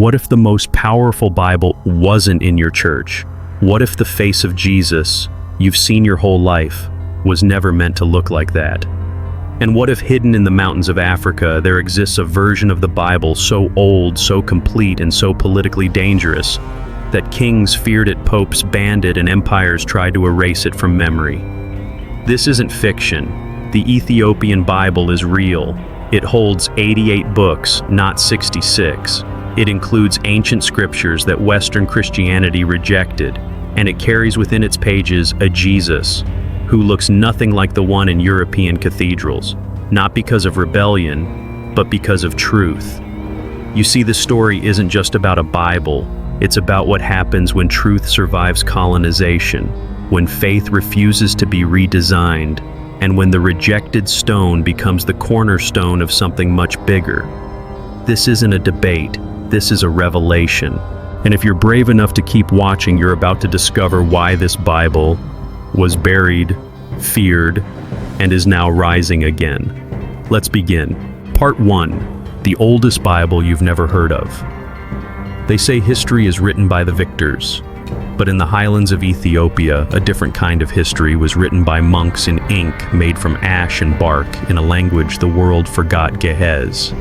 What if the most powerful Bible wasn't in your church? What if the face of Jesus you've seen your whole life was never meant to look like that? And what if hidden in the mountains of Africa there exists a version of the Bible so old, so complete, and so politically dangerous that kings feared it, popes banned it, and empires tried to erase it from memory? This isn't fiction. The Ethiopian Bible is real. It holds 88 books, not 66. It includes ancient scriptures that Western Christianity rejected, and it carries within its pages a Jesus who looks nothing like the one in European cathedrals, not because of rebellion, but because of truth. You see, the story isn't just about a Bible, it's about what happens when truth survives colonization, when faith refuses to be redesigned, and when the rejected stone becomes the cornerstone of something much bigger. This isn't a debate, this is a revelation. And if you're brave enough to keep watching, you're about to discover why this Bible was buried, feared, and is now rising again. Let's begin. Part 1. The oldest Bible you've never heard of. They say history is written by the victors, but in the highlands of Ethiopia, a different kind of history was written by monks in ink made from ash and bark in a language the world forgot Ge'ez.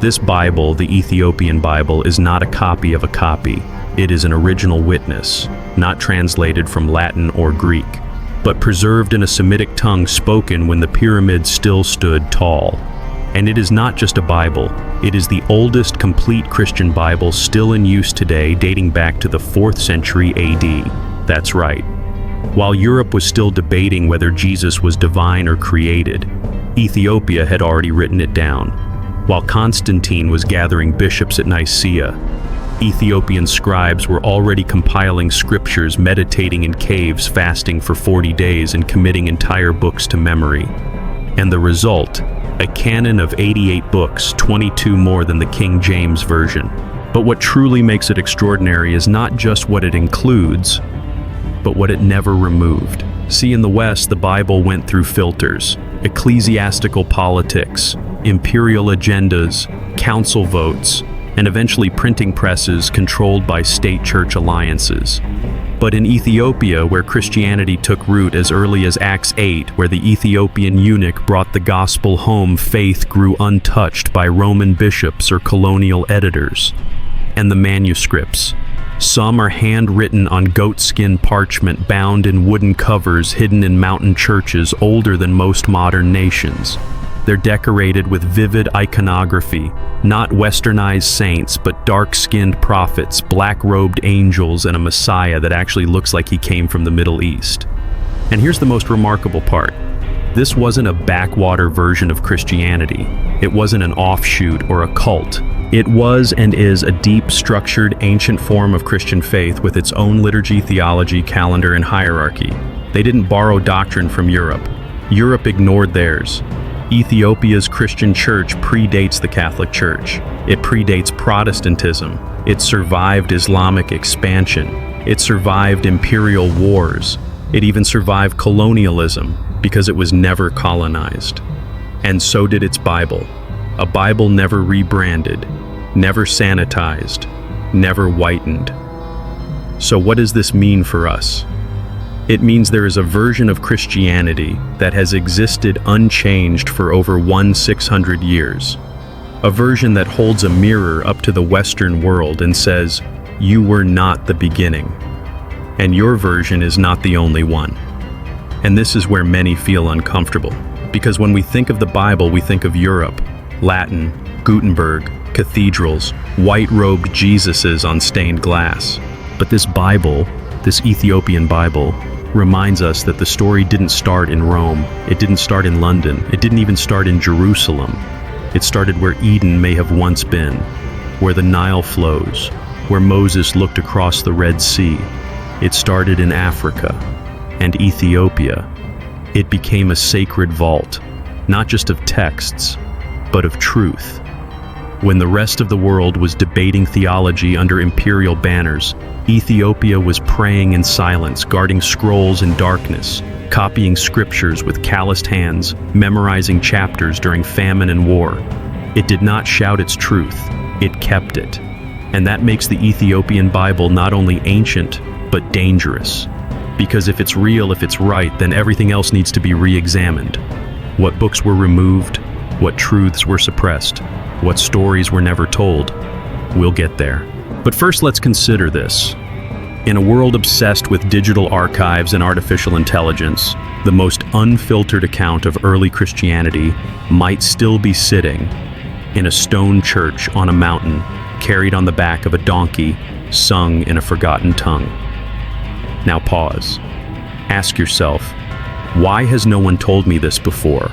This Bible, the Ethiopian Bible, is not a copy of a copy. It is an original witness, not translated from Latin or Greek, but preserved in a Semitic tongue spoken when the pyramids still stood tall. And it is not just a Bible, it is the oldest complete Christian Bible still in use today, dating back to the 4th century AD. That's right. While Europe was still debating whether Jesus was divine or created, Ethiopia had already written it down. While Constantine was gathering bishops at Nicaea, Ethiopian scribes were already compiling scriptures, meditating in caves, fasting for 40 days, and committing entire books to memory. And the result, a canon of 88 books, 22 more than the King James Version. But what truly makes it extraordinary is not just what it includes, but what it never removed. See, in the West, the Bible went through filters: ecclesiastical politics, imperial agendas, council votes, and eventually printing presses controlled by state-church alliances. But in Ethiopia, where Christianity took root as early as Acts 8, where the Ethiopian eunuch brought the gospel home, faith grew untouched by Roman bishops or colonial editors. And the manuscripts. Some are handwritten on goatskin parchment, bound in wooden covers, hidden in mountain churches older than most modern nations. They're decorated with vivid iconography, not westernized saints, but dark-skinned prophets, black-robed angels, and a Messiah that actually looks like he came from the Middle East. And here's the most remarkable part. This wasn't a backwater version of Christianity. It wasn't an offshoot or a cult. It was and is a deep, structured, ancient form of Christian faith with its own liturgy, theology, calendar, and hierarchy. They didn't borrow doctrine from Europe. Europe ignored theirs. Ethiopia's Christian church predates the Catholic Church. It predates Protestantism. It survived Islamic expansion. It survived imperial wars. It even survived colonialism because it was never colonized. And so did its Bible. A Bible never rebranded, never sanitized, never whitened. So what does this mean for us? It means there is a version of Christianity that has existed unchanged for over 1,600 years. A version that holds a mirror up to the Western world and says, "You were not the beginning." And your version is not the only one. And this is where many feel uncomfortable. Because when we think of the Bible, we think of Europe, Latin, Gutenberg, cathedrals, white-robed Jesuses on stained glass. But this Bible, this Ethiopian Bible, reminds us that the story didn't start in Rome. It didn't start in London. It didn't even start in Jerusalem. It started where Eden may have once been, where the Nile flows, where Moses looked across the Red Sea. It started in Africa and Ethiopia. It became a sacred vault, not just of texts, but of truth. When the rest of the world was debating theology under imperial banners, Ethiopia was praying in silence, guarding scrolls in darkness, copying scriptures with calloused hands, memorizing chapters during famine and war. It did not shout its truth, it kept it. And that makes the Ethiopian Bible not only ancient, but dangerous. Because if it's real, if it's right, then everything else needs to be re-examined. What books were removed, what truths were suppressed, what stories were never told. We'll get there. But first, let's consider this. In a world obsessed with digital archives and artificial intelligence, the most unfiltered account of early Christianity might still be sitting in a stone church on a mountain, carried on the back of a donkey, sung in a forgotten tongue. Now pause. Ask yourself, why has no one told me this before?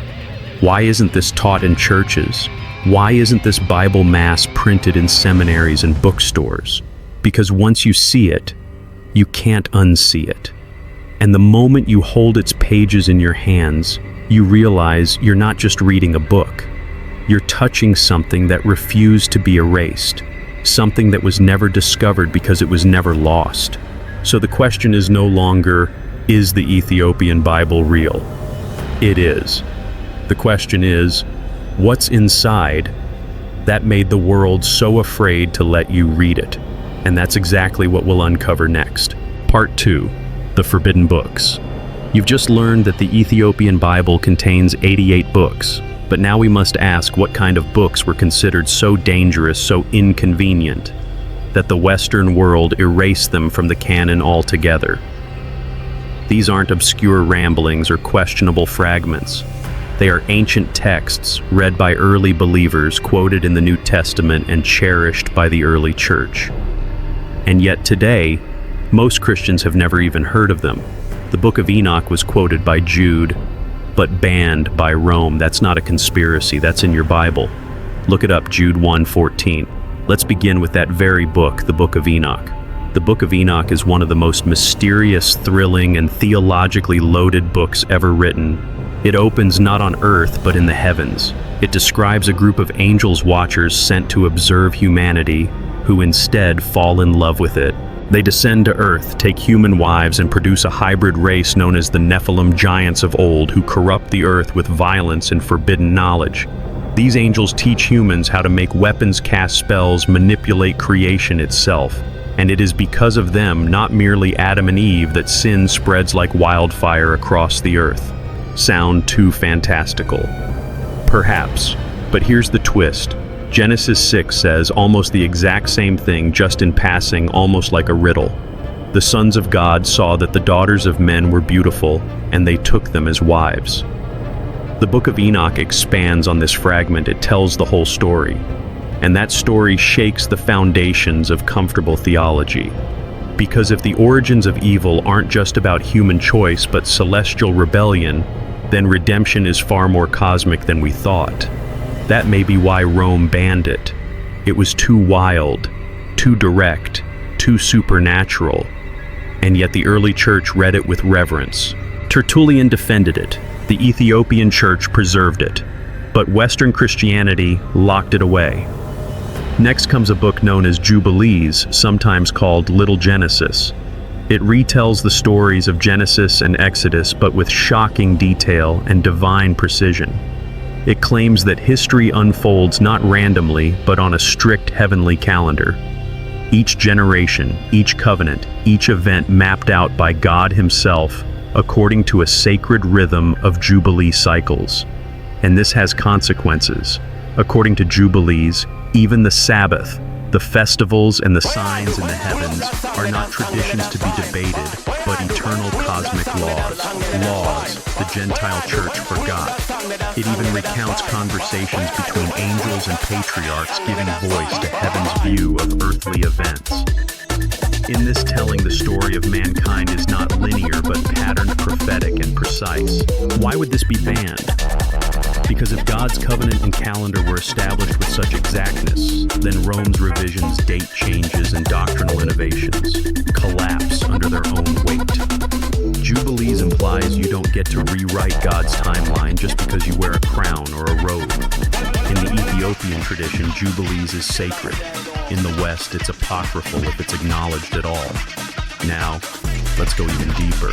Why isn't this taught in churches? Why isn't this Bible mass printed in seminaries and bookstores? Because once you see it, you can't unsee it. And the moment you hold its pages in your hands, you realize you're not just reading a book. You're touching something that refused to be erased, something that was never discovered because it was never lost. So the question is no longer, is the Ethiopian Bible real? It is. The question is, what's inside that made the world so afraid to let you read it? And that's exactly what we'll uncover next. Part 2, the Forbidden Books. You've just learned that the Ethiopian Bible contains 88 books, but now we must ask what kind of books were considered so dangerous, so inconvenient, that the Western world erased them from the canon altogether. These aren't obscure ramblings or questionable fragments. They are ancient texts read by early believers, quoted in the New Testament, and cherished by the early church. And yet today, most Christians have never even heard of them. The Book of Enoch was quoted by Jude, but banned by Rome. That's not a conspiracy, that's in your Bible. Look it up, Jude 1:14. Let's begin with that very book, the Book of Enoch. The Book of Enoch is one of the most mysterious, thrilling, and theologically loaded books ever written. It opens not on earth, but in the heavens. It describes a group of angels watchers sent to observe humanity, who instead fall in love with it. They descend to earth, take human wives, and produce a hybrid race known as the Nephilim giants of old, who corrupt the earth with violence and forbidden knowledge. These angels teach humans how to make weapons, cast spells, manipulate creation itself. And it is because of them, not merely Adam and Eve, that sin spreads like wildfire across the earth. Sound too fantastical? Perhaps, but here's the twist. Genesis 6 says almost the exact same thing, just in passing, almost like a riddle. The sons of God saw that the daughters of men were beautiful, and they took them as wives. The Book of Enoch expands on this fragment. It tells the whole story. And that story shakes the foundations of comfortable theology. Because if the origins of evil aren't just about human choice, but celestial rebellion, then redemption is far more cosmic than we thought. That may be why Rome banned it. It was too wild, too direct, too supernatural. And yet the early church read it with reverence. Tertullian defended it. The Ethiopian church preserved it. But Western Christianity locked it away. Next comes a book known as Jubilees, sometimes called Little Genesis. It retells the stories of Genesis and Exodus, but with shocking detail and divine precision. It claims that history unfolds not randomly, but on a strict heavenly calendar. Each generation, each covenant, each event mapped out by God Himself according to a sacred rhythm of Jubilee cycles. And this has consequences. According to Jubilees, even the Sabbath, the festivals, and the signs in the heavens are not traditions to be debated, but eternal cosmic laws. Laws the Gentile church forgot. It even recounts conversations between angels and patriarchs, giving voice to heaven's view of earthly events. In this telling, the story of mankind is not linear, but patterned, prophetic, and precise. Why would this be banned? Because if God's covenant and calendar were established with such exactness, then Rome's revisions, date changes, and doctrinal innovations collapse under their own weight. Jubilees implies you don't get to rewrite God's timeline just because you wear a crown or a robe. In the Ethiopian tradition, Jubilees is sacred. In the West, it's apocryphal if it's acknowledged at all. Now, let's go even deeper.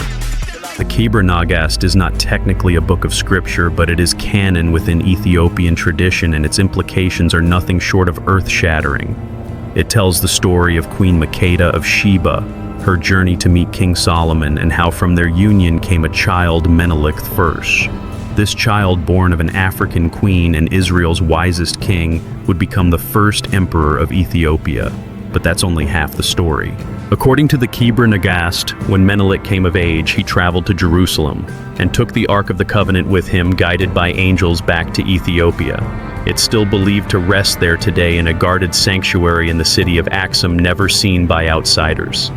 The Kebra Nagast is not technically a book of scripture, but it is canon within Ethiopian tradition, and its implications are nothing short of earth-shattering. It tells the story of Queen Makeda of Sheba, her journey to meet King Solomon, and how from their union came a child, Menelik I. This child, born of an African queen and Israel's wisest king, would become the first emperor of Ethiopia. But that's only half the story. According to the Kebra Nagast, when Menelik came of age, he traveled to Jerusalem and took the Ark of the Covenant with him, guided by angels back to Ethiopia. It's still believed to rest there today in a guarded sanctuary in the city of Axum, never seen by outsiders.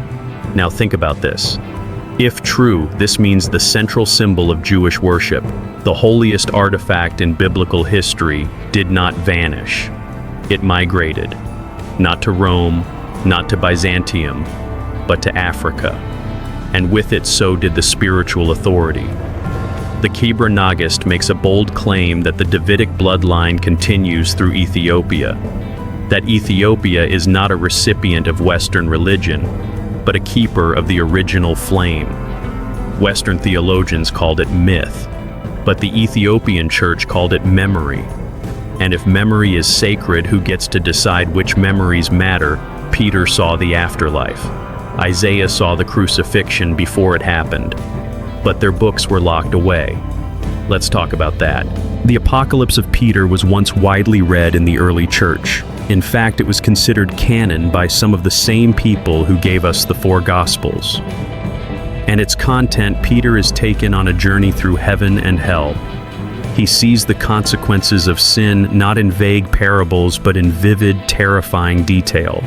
Now think about this. If true, this means the central symbol of Jewish worship, the holiest artifact in biblical history, did not vanish. It migrated. Not to Rome, not to Byzantium, but to Africa. And with it, so did the spiritual authority. The Kebra Nagast makes a bold claim that the Davidic bloodline continues through Ethiopia, that Ethiopia is not a recipient of Western religion, but a keeper of the original flame. Western theologians called it myth, but the Ethiopian church called it memory. And if memory is sacred, who gets to decide which memories matter? Peter saw the afterlife. Isaiah saw the crucifixion before it happened. But their books were locked away. Let's talk about that. The Apocalypse of Peter was once widely read in the early church. In fact, it was considered canon by some of the same people who gave us the four Gospels. And its content, Peter is taken on a journey through heaven and hell. He sees the consequences of sin not in vague parables, but in vivid, terrifying detail.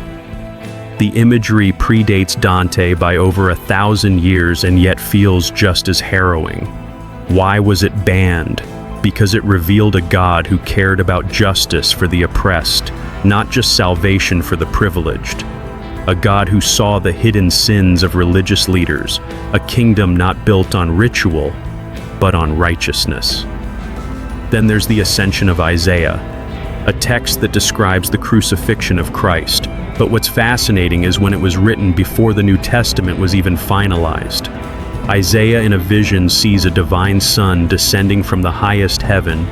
The imagery predates Dante by over 1,000 years and yet feels just as harrowing. Why was it banned? Because it revealed a God who cared about justice for the oppressed, not just salvation for the privileged. A God who saw the hidden sins of religious leaders, a kingdom not built on ritual, but on righteousness. Then there's the Ascension of Isaiah, a text that describes the crucifixion of Christ. But what's fascinating is when it was written before the New Testament was even finalized. Isaiah in a vision sees a divine Son descending from the highest heaven,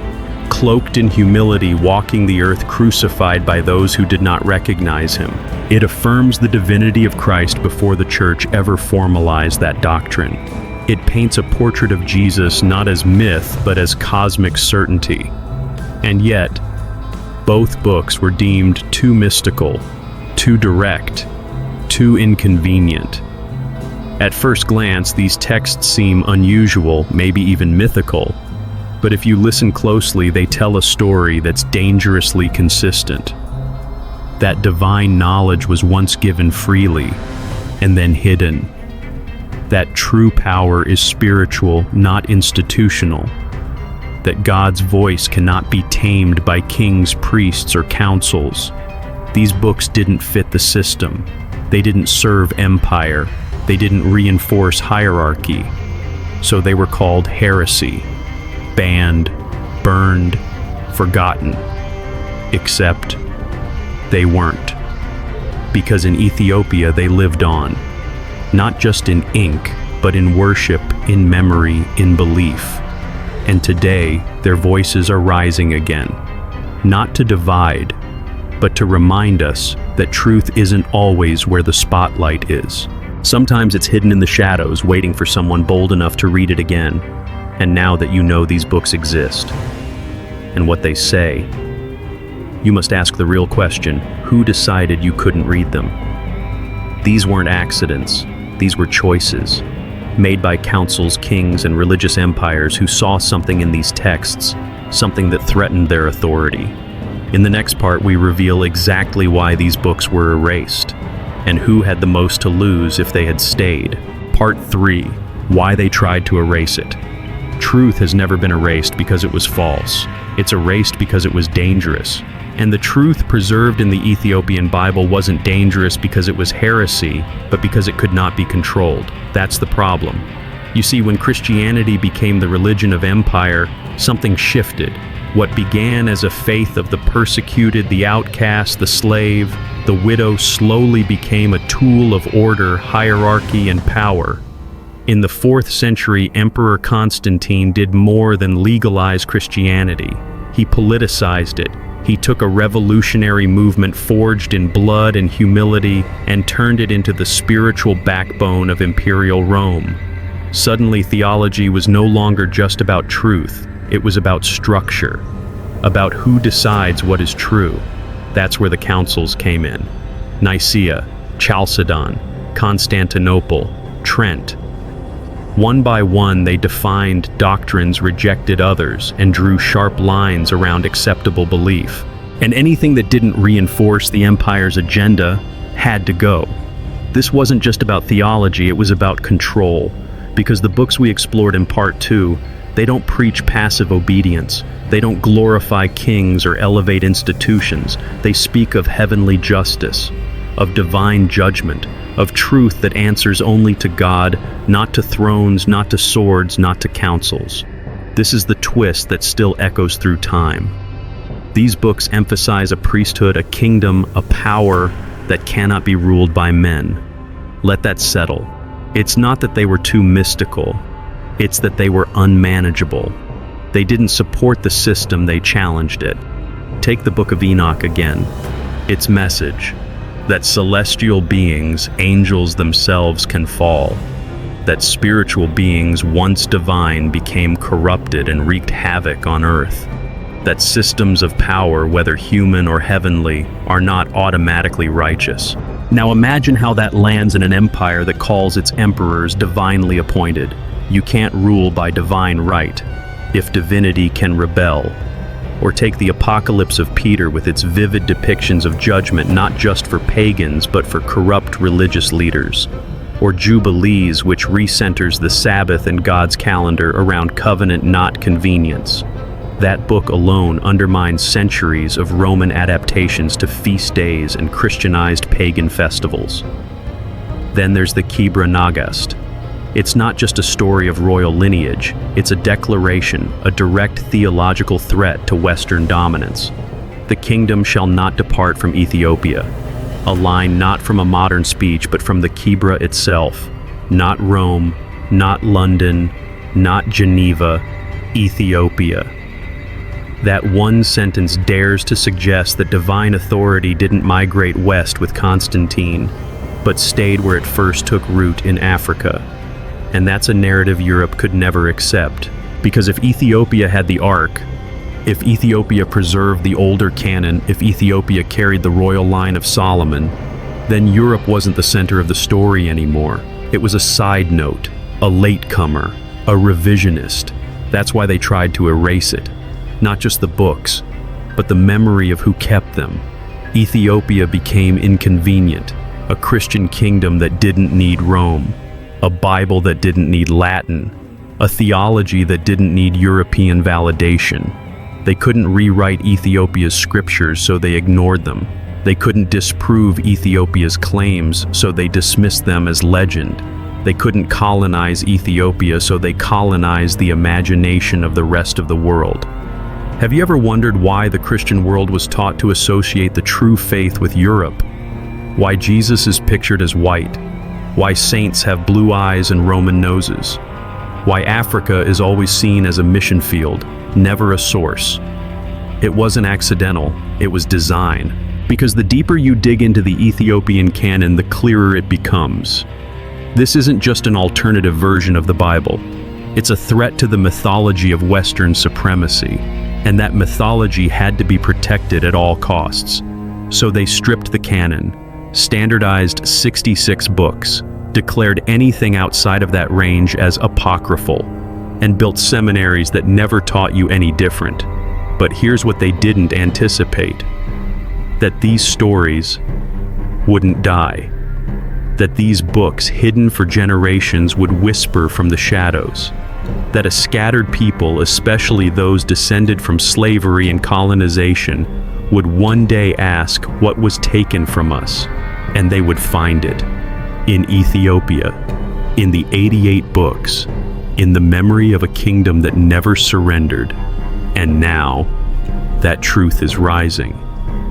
cloaked in humility, walking the earth, crucified by those who did not recognize him. It affirms the divinity of Christ before the church ever formalized that doctrine. It paints a portrait of Jesus not as myth, but as cosmic certainty. And yet, both books were deemed too mystical, too direct, too inconvenient. At first glance, these texts seem unusual, maybe even mythical, but if you listen closely, they tell a story that's dangerously consistent. That divine knowledge was once given freely, and then hidden. That true power is spiritual, not institutional. That God's voice cannot be tamed by kings, priests, or councils. These books didn't fit the system. They didn't serve empire. They didn't reinforce hierarchy. So they were called heresy, banned, burned, forgotten. Except they weren't. Because in Ethiopia they lived on. Not just in ink, but in worship, in memory, in belief. And today, their voices are rising again. Not to divide, but to remind us that truth isn't always where the spotlight is. Sometimes it's hidden in the shadows, waiting for someone bold enough to read it again. And now that you know these books exist, and what they say, you must ask the real question: who decided you couldn't read them? These weren't accidents. These were choices, made by councils, kings, and religious empires who saw something in these texts, something that threatened their authority. In the next part, we reveal exactly why these books were erased, and who had the most to lose if they had stayed. Part 3, why they tried to erase it. Truth has never been erased because it was false. It's erased because it was dangerous. And the truth preserved in the Ethiopian Bible wasn't dangerous because it was heresy, but because it could not be controlled. That's the problem. You see, when Christianity became the religion of empire, something shifted. What began as a faith of the persecuted, the outcast, the slave, the widow slowly became a tool of order, hierarchy, and power. In the 4th century, Emperor Constantine did more than legalize Christianity. He politicized it. He took a revolutionary movement forged in blood and humility and turned it into the spiritual backbone of imperial Rome. Suddenly, theology was no longer just about truth, it was about structure, about who decides what is true. That's where the councils came in. Nicaea, Chalcedon, Constantinople, Trent. One by one, they defined doctrines, rejected others, and drew sharp lines around acceptable belief. And anything that didn't reinforce the empire's agenda had to go. This wasn't just about theology, it was about control. Because the books we explored in Part 2, they don't preach passive obedience. They don't glorify kings or elevate institutions. They speak of heavenly justice, of divine judgment, of truth that answers only to God, not to thrones, not to swords, not to councils. This is the twist that still echoes through time. These books emphasize a priesthood, a kingdom, a power that cannot be ruled by men. Let that settle. It's not that they were too mystical, it's that they were unmanageable. They didn't support the system, they challenged it. Take the Book of Enoch again. Its message, that celestial beings, angels themselves, can fall, that spiritual beings once divine became corrupted and wreaked havoc on earth, that systems of power, whether human or heavenly, are not automatically righteous. Now imagine how that lands in an empire that calls its emperors divinely appointed. You can't rule by divine right, if divinity can rebel. Or take the Apocalypse of Peter with its vivid depictions of judgment not just for pagans but for corrupt religious leaders. Or Jubilees, which recenters the Sabbath and God's calendar around covenant, not convenience. That book alone undermines centuries of Roman adaptations to feast days and Christianized pagan festivals. Then there's the Kebra Nagast. It's not just a story of royal lineage, it's a declaration, a direct theological threat to Western dominance. The kingdom shall not depart from Ethiopia, a line not from a modern speech but from the Kebra itself. Not Rome, not London, not Geneva, Ethiopia. That one sentence dares to suggest that divine authority didn't migrate west with Constantine, but stayed where it first took root in Africa. And that's a narrative Europe could never accept. Because if Ethiopia had the Ark, if Ethiopia preserved the older canon, if Ethiopia carried the royal line of Solomon, then Europe wasn't the center of the story anymore. It was a side note, a latecomer, a revisionist. That's why they tried to erase it. Not just the books, but the memory of who kept them. Ethiopia became inconvenient, a Christian kingdom that didn't need Rome. A Bible that didn't need Latin, a theology that didn't need European validation. They couldn't rewrite Ethiopia's scriptures, so they ignored them. They couldn't disprove Ethiopia's claims, so they dismissed them as legend. They couldn't colonize Ethiopia, so they colonized the imagination of the rest of the world. Have you ever wondered why the Christian world was taught to associate the true faith with Europe? Why Jesus is pictured as white? Why saints have blue eyes and Roman noses? Why Africa is always seen as a mission field, never a source? It wasn't accidental, it was design. Because the deeper you dig into the Ethiopian canon, the clearer it becomes. This isn't just an alternative version of the Bible. It's a threat to the mythology of Western supremacy, and that mythology had to be protected at all costs. So they stripped the canon, standardized 66 books, declared anything outside of that range as apocryphal, and built seminaries that never taught you any different. But here's what they didn't anticipate: that these stories wouldn't die. That these books, hidden for generations, would whisper from the shadows. That a scattered people, especially those descended from slavery and colonization, would one day ask what was taken from us, and they would find it in Ethiopia, in the 88 books, in the memory of a kingdom that never surrendered. And now, that truth is rising,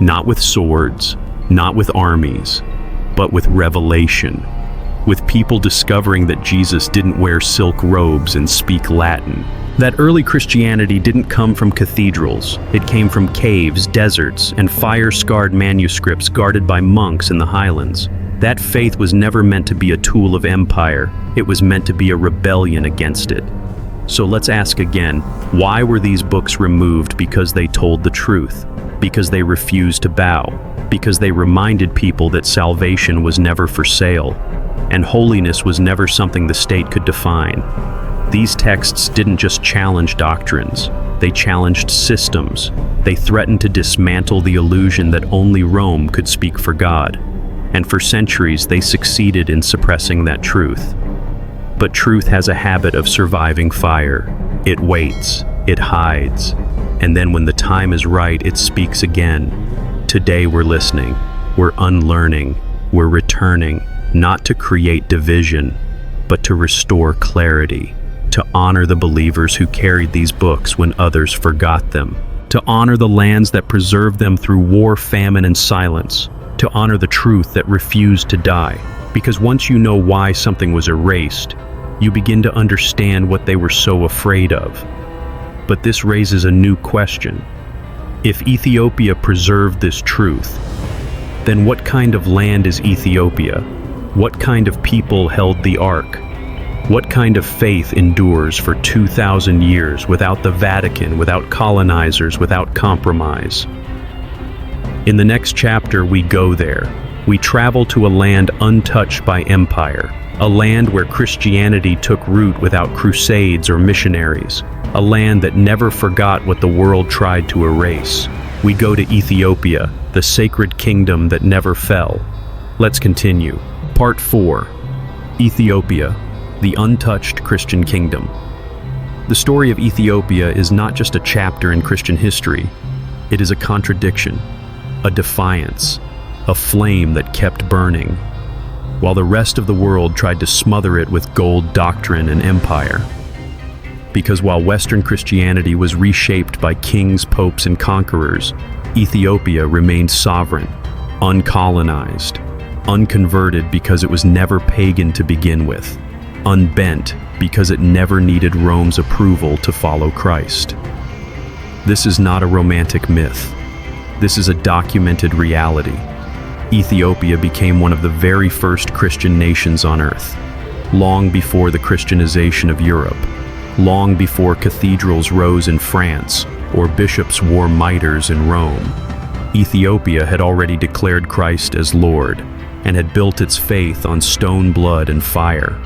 not with swords, not with armies, but with revelation, with people discovering that Jesus didn't wear silk robes and speak Latin. That early Christianity didn't come from cathedrals. It came from caves, deserts, and fire-scarred manuscripts guarded by monks in the highlands. That faith was never meant to be a tool of empire. It was meant to be a rebellion against it. So let's ask again, why were these books removed? Because they told the truth, because they refused to bow, because they reminded people that salvation was never for sale, and holiness was never something the state could define. These texts didn't just challenge doctrines, they challenged systems. They threatened to dismantle the illusion that only Rome could speak for God. And for centuries, they succeeded in suppressing that truth. But truth has a habit of surviving fire. It waits, it hides, and then when the time is right, it speaks again. Today we're listening, we're unlearning, we're returning, not to create division, but to restore clarity, to honor the believers who carried these books when others forgot them, to honor the lands that preserved them through war, famine, and silence, to honor the truth that refused to die. Because once you know why something was erased, you begin to understand what they were so afraid of. But this raises a new question. If Ethiopia preserved this truth, then what kind of land is Ethiopia? What kind of people held the Ark? What kind of faith endures for 2,000 years without the Vatican, without colonizers, without compromise? In the next chapter, we go there. We travel to a land untouched by empire, a land where Christianity took root without crusades or missionaries, a land that never forgot what the world tried to erase. We go to Ethiopia, the sacred kingdom that never fell. Let's continue. Part 4. Ethiopia, the untouched Christian kingdom. The story of Ethiopia is not just a chapter in Christian history. It is a contradiction, a defiance, a flame that kept burning, while the rest of the world tried to smother it with gold doctrine and empire. Because while Western Christianity was reshaped by kings, popes, and conquerors, Ethiopia remained sovereign, uncolonized, unconverted because it was never pagan to begin with, unbent because it never needed Rome's approval to follow Christ. This is not a romantic myth. This is a documented reality. Ethiopia became one of the very first Christian nations on earth, long before the Christianization of Europe, long before cathedrals rose in France or bishops wore mitres in Rome. Ethiopia had already declared Christ as Lord and had built its faith on stone, blood, and fire.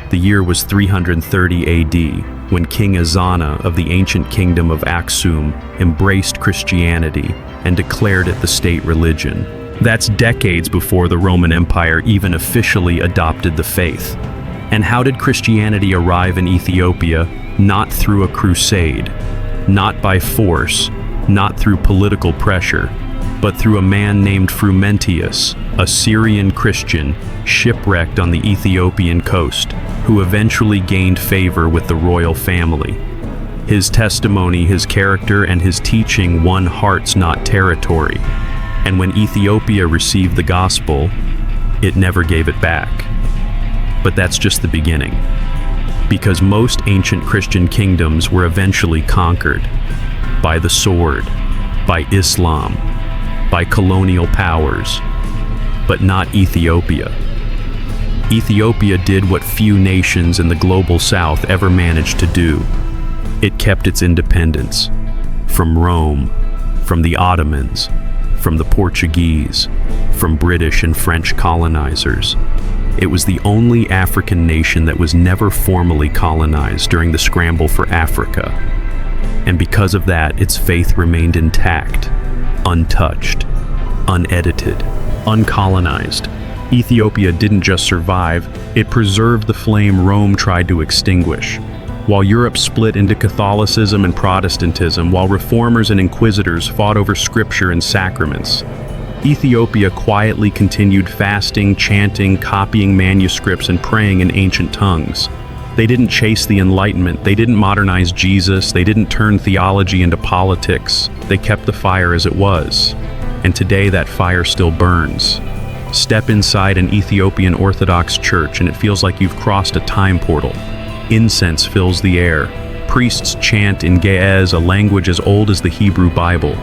The year was 330 AD, when King Ezana of the ancient kingdom of Aksum embraced Christianity and declared it the state religion. That's decades before the Roman Empire even officially adopted the faith. And how did Christianity arrive in Ethiopia? Not through a crusade, not by force, not through political pressure, but through a man named Frumentius, a Syrian Christian shipwrecked on the Ethiopian coast, who eventually gained favor with the royal family. His testimony, his character, and his teaching won hearts, not territory. And when Ethiopia received the gospel, it never gave it back. But that's just the beginning. Because most ancient Christian kingdoms were eventually conquered by the sword, by Islam, by colonial powers, but not Ethiopia. Ethiopia did what few nations in the global south ever managed to do. It kept its independence from Rome, from the Ottomans, from the Portuguese, from British and French colonizers. It was the only African nation that was never formally colonized during the scramble for Africa. And because of that, its faith remained intact, untouched, unedited, uncolonized. Ethiopia didn't just survive, it preserved the flame Rome tried to extinguish. While Europe split into Catholicism and Protestantism, while reformers and inquisitors fought over scripture and sacraments, Ethiopia quietly continued fasting, chanting, copying manuscripts, and praying in ancient tongues. They didn't chase the Enlightenment, they didn't modernize Jesus, they didn't turn theology into politics. They kept the fire as it was. And today that fire still burns. Step inside an Ethiopian Orthodox church and it feels like you've crossed a time portal. Incense fills the air, Priests chant in Ge'ez, a language as old as the Hebrew Bible.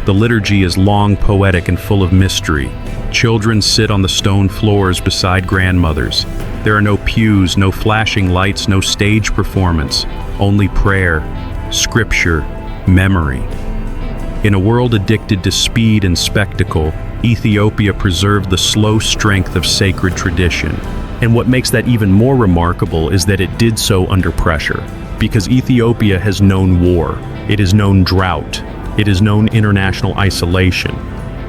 The liturgy is long, poetic, and full of mystery. Children sit on the stone floors beside grandmothers. There are no pews, no flashing lights, no stage performance, only prayer, scripture, memory. In a world addicted to speed and spectacle, Ethiopia preserved the slow strength of sacred tradition. And what makes that even more remarkable is that it did so under pressure. Because Ethiopia has known war, it has known drought, it has known international isolation.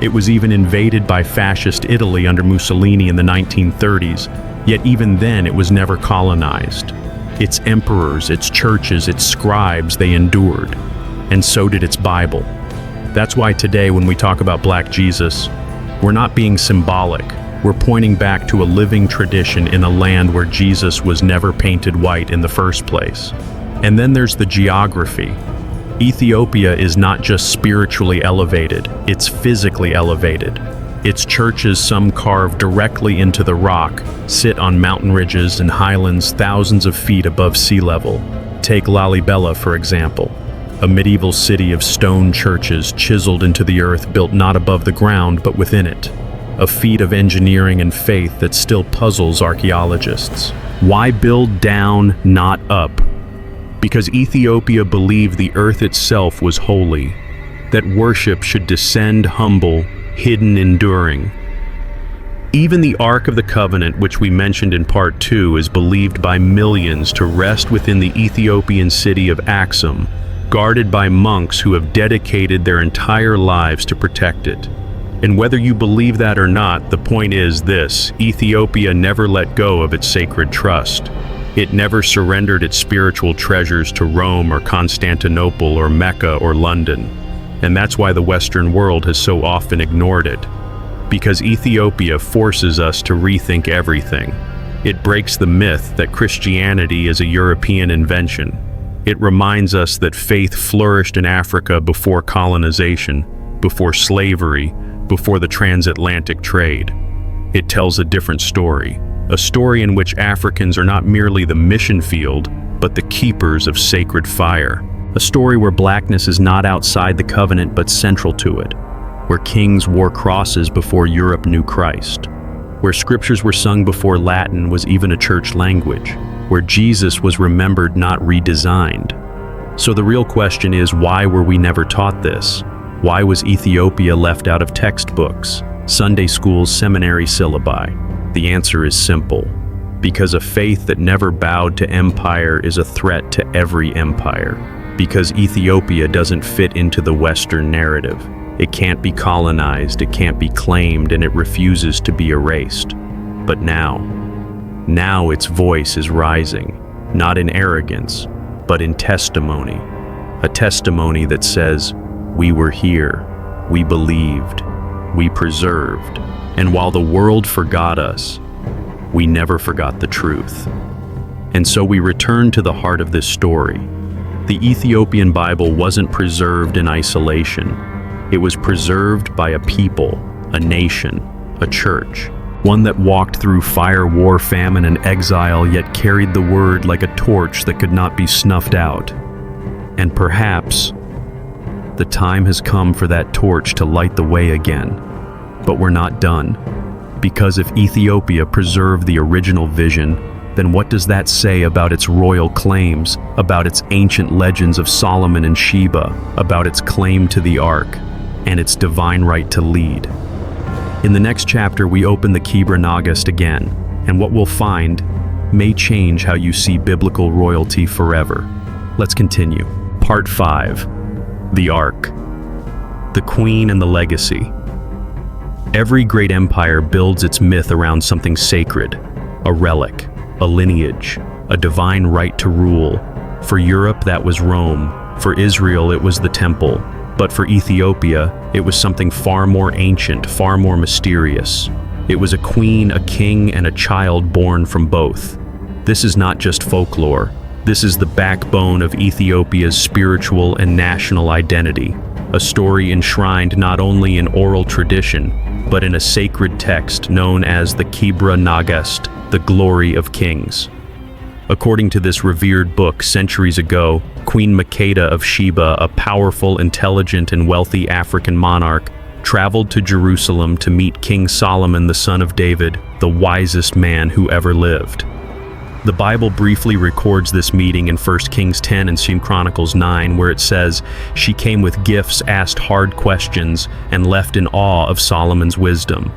It was even invaded by fascist Italy under Mussolini in the 1930s, yet even then it was never colonized. Its emperors, its churches, its scribes, they endured. And so did its Bible. That's why today when we talk about Black Jesus, we're not being symbolic. We're pointing back to a living tradition in a land where Jesus was never painted white in the first place. And then there's the geography. Ethiopia is not just spiritually elevated, it's physically elevated. Its churches, some carved directly into the rock, sit on mountain ridges and highlands thousands of feet above sea level. Take Lalibela, for example, a medieval city of stone churches chiseled into the earth, built not above the ground but within it. A feat of engineering and faith that still puzzles archaeologists. Why build down, not up? Because Ethiopia believed the earth itself was holy, that worship should descend humble, hidden, enduring. Even the Ark of the Covenant, which we mentioned in Part 2, is believed by millions to rest within the Ethiopian city of Axum, guarded by monks who have dedicated their entire lives to protect it. And whether you believe that or not, the point is this: Ethiopia never let go of its sacred trust. It never surrendered its spiritual treasures to Rome or Constantinople or Mecca or London. And that's why the Western world has so often ignored it. Because Ethiopia forces us to rethink everything. It breaks the myth that Christianity is a European invention. It reminds us that faith flourished in Africa before colonization, before slavery, before the transatlantic trade. It tells a different story, a story in which Africans are not merely the mission field, but the keepers of sacred fire. A story where blackness is not outside the covenant but central to it, where kings wore crosses before Europe knew Christ, where scriptures were sung before Latin was even a church language, where Jesus was remembered, not redesigned. So the real question is, why were we never taught this? Why was Ethiopia left out of textbooks, Sunday schools, seminary syllabi? The answer is simple. Because a faith that never bowed to empire is a threat to every empire. Because Ethiopia doesn't fit into the Western narrative. It can't be colonized, it can't be claimed, and it refuses to be erased. But now its voice is rising, not in arrogance, but in testimony. A testimony that says, we were here, we believed, we preserved, and while the world forgot us, we never forgot the truth. And so we return to the heart of this story. The Ethiopian Bible wasn't preserved in isolation. It was preserved by a people, a nation, a church, one that walked through fire, war, famine, and exile, yet carried the word like a torch that could not be snuffed out. And perhaps the time has come for that torch to light the way again. But we're not done. Because if Ethiopia preserved the original vision, then what does that say about its royal claims, about its ancient legends of Solomon and Sheba, about its claim to the Ark, and its divine right to lead? In the next chapter, we open the Kebra Nagast again, and what we'll find may change how you see biblical royalty forever. Let's continue. Part 5. The Ark. The Queen and the Legacy. Every great empire builds its myth around something sacred, a relic, a lineage, a divine right to rule. For Europe, that was Rome. For Israel, it was the temple. But for Ethiopia, it was something far more ancient, far more mysterious. It was a queen, a king, and a child born from both. This is not just folklore. This is the backbone of Ethiopia's spiritual and national identity, a story enshrined not only in oral tradition, but in a sacred text known as the Kebra Nagast, the Glory of Kings. According to this revered book centuries ago, Queen Makeda of Sheba, a powerful, intelligent, and wealthy African monarch, traveled to Jerusalem to meet King Solomon, the son of David, the wisest man who ever lived. The Bible briefly records this meeting in 1 Kings 10 and 2 Chronicles 9, where it says, "She came with gifts, asked hard questions, and left in awe of Solomon's wisdom."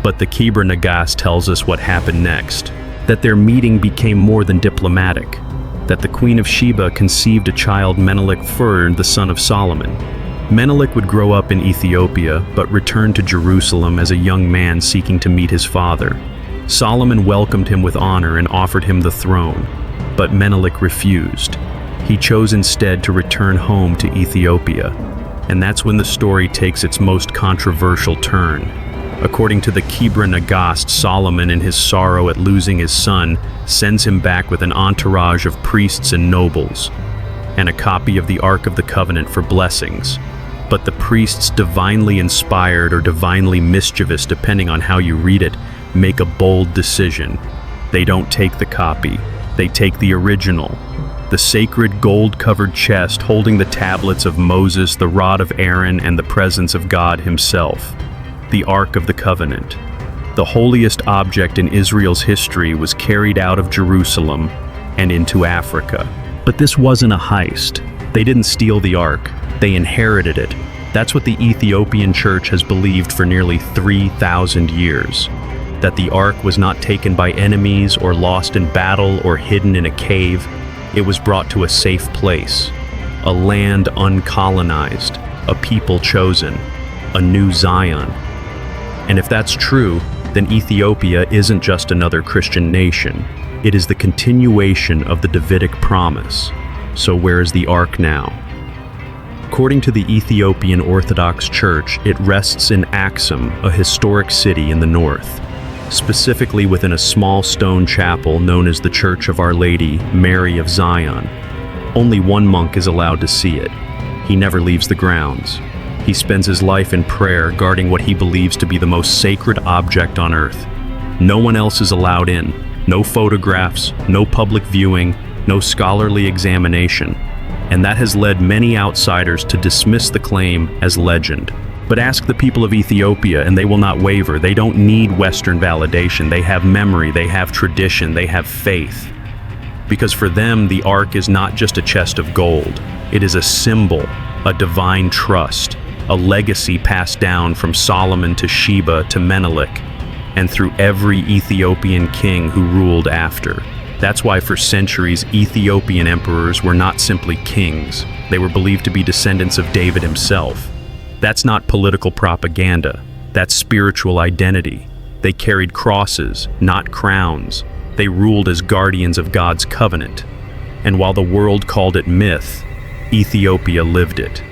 But the Kebra Nagast tells us what happened next. That their meeting became more than diplomatic, that the Queen of Sheba conceived a child, Menelik the son of Solomon. Menelik would grow up in Ethiopia, but return to Jerusalem as a young man seeking to meet his father. Solomon welcomed him with honor and offered him the throne, but Menelik refused. He chose instead to return home to Ethiopia, and that's when the story takes its most controversial turn. According to the Kebra Nagast, Solomon, in his sorrow at losing his son, sends him back with an entourage of priests and nobles, and a copy of the Ark of the Covenant for blessings. But the priests, divinely inspired or divinely mischievous, depending on how you read it, make a bold decision. They don't take the copy, they take the original. The sacred gold-covered chest holding the tablets of Moses, the rod of Aaron, and the presence of God himself. The Ark of the Covenant. The holiest object in Israel's history was carried out of Jerusalem and into Africa. But this wasn't a heist. They didn't steal the Ark, they inherited it. That's what the Ethiopian church has believed for nearly 3,000 years. That the Ark was not taken by enemies or lost in battle or hidden in a cave. It was brought to a safe place, a land uncolonized, a people chosen, a new Zion. And if that's true, then Ethiopia isn't just another Christian nation. It is the continuation of the Davidic promise. So where is the Ark now? According to the Ethiopian Orthodox Church, it rests in Aksum, a historic city in the north, specifically within a small stone chapel known as the Church of Our Lady, Mary of Zion. Only one monk is allowed to see it. He never leaves the grounds. He spends his life in prayer, guarding what he believes to be the most sacred object on earth. No one else is allowed in. No photographs, no public viewing, no scholarly examination. And that has led many outsiders to dismiss the claim as legend. But ask the people of Ethiopia and they will not waver. They don't need Western validation. They have memory, they have tradition, they have faith. Because for them, the Ark is not just a chest of gold. It is a symbol, a divine trust, a legacy passed down from Solomon to Sheba to Menelik, and through every Ethiopian king who ruled after. That's why for centuries, Ethiopian emperors were not simply kings. They were believed to be descendants of David himself. That's not political propaganda. That's spiritual identity. They carried crosses, not crowns. They ruled as guardians of God's covenant. And while the world called it myth, Ethiopia lived it.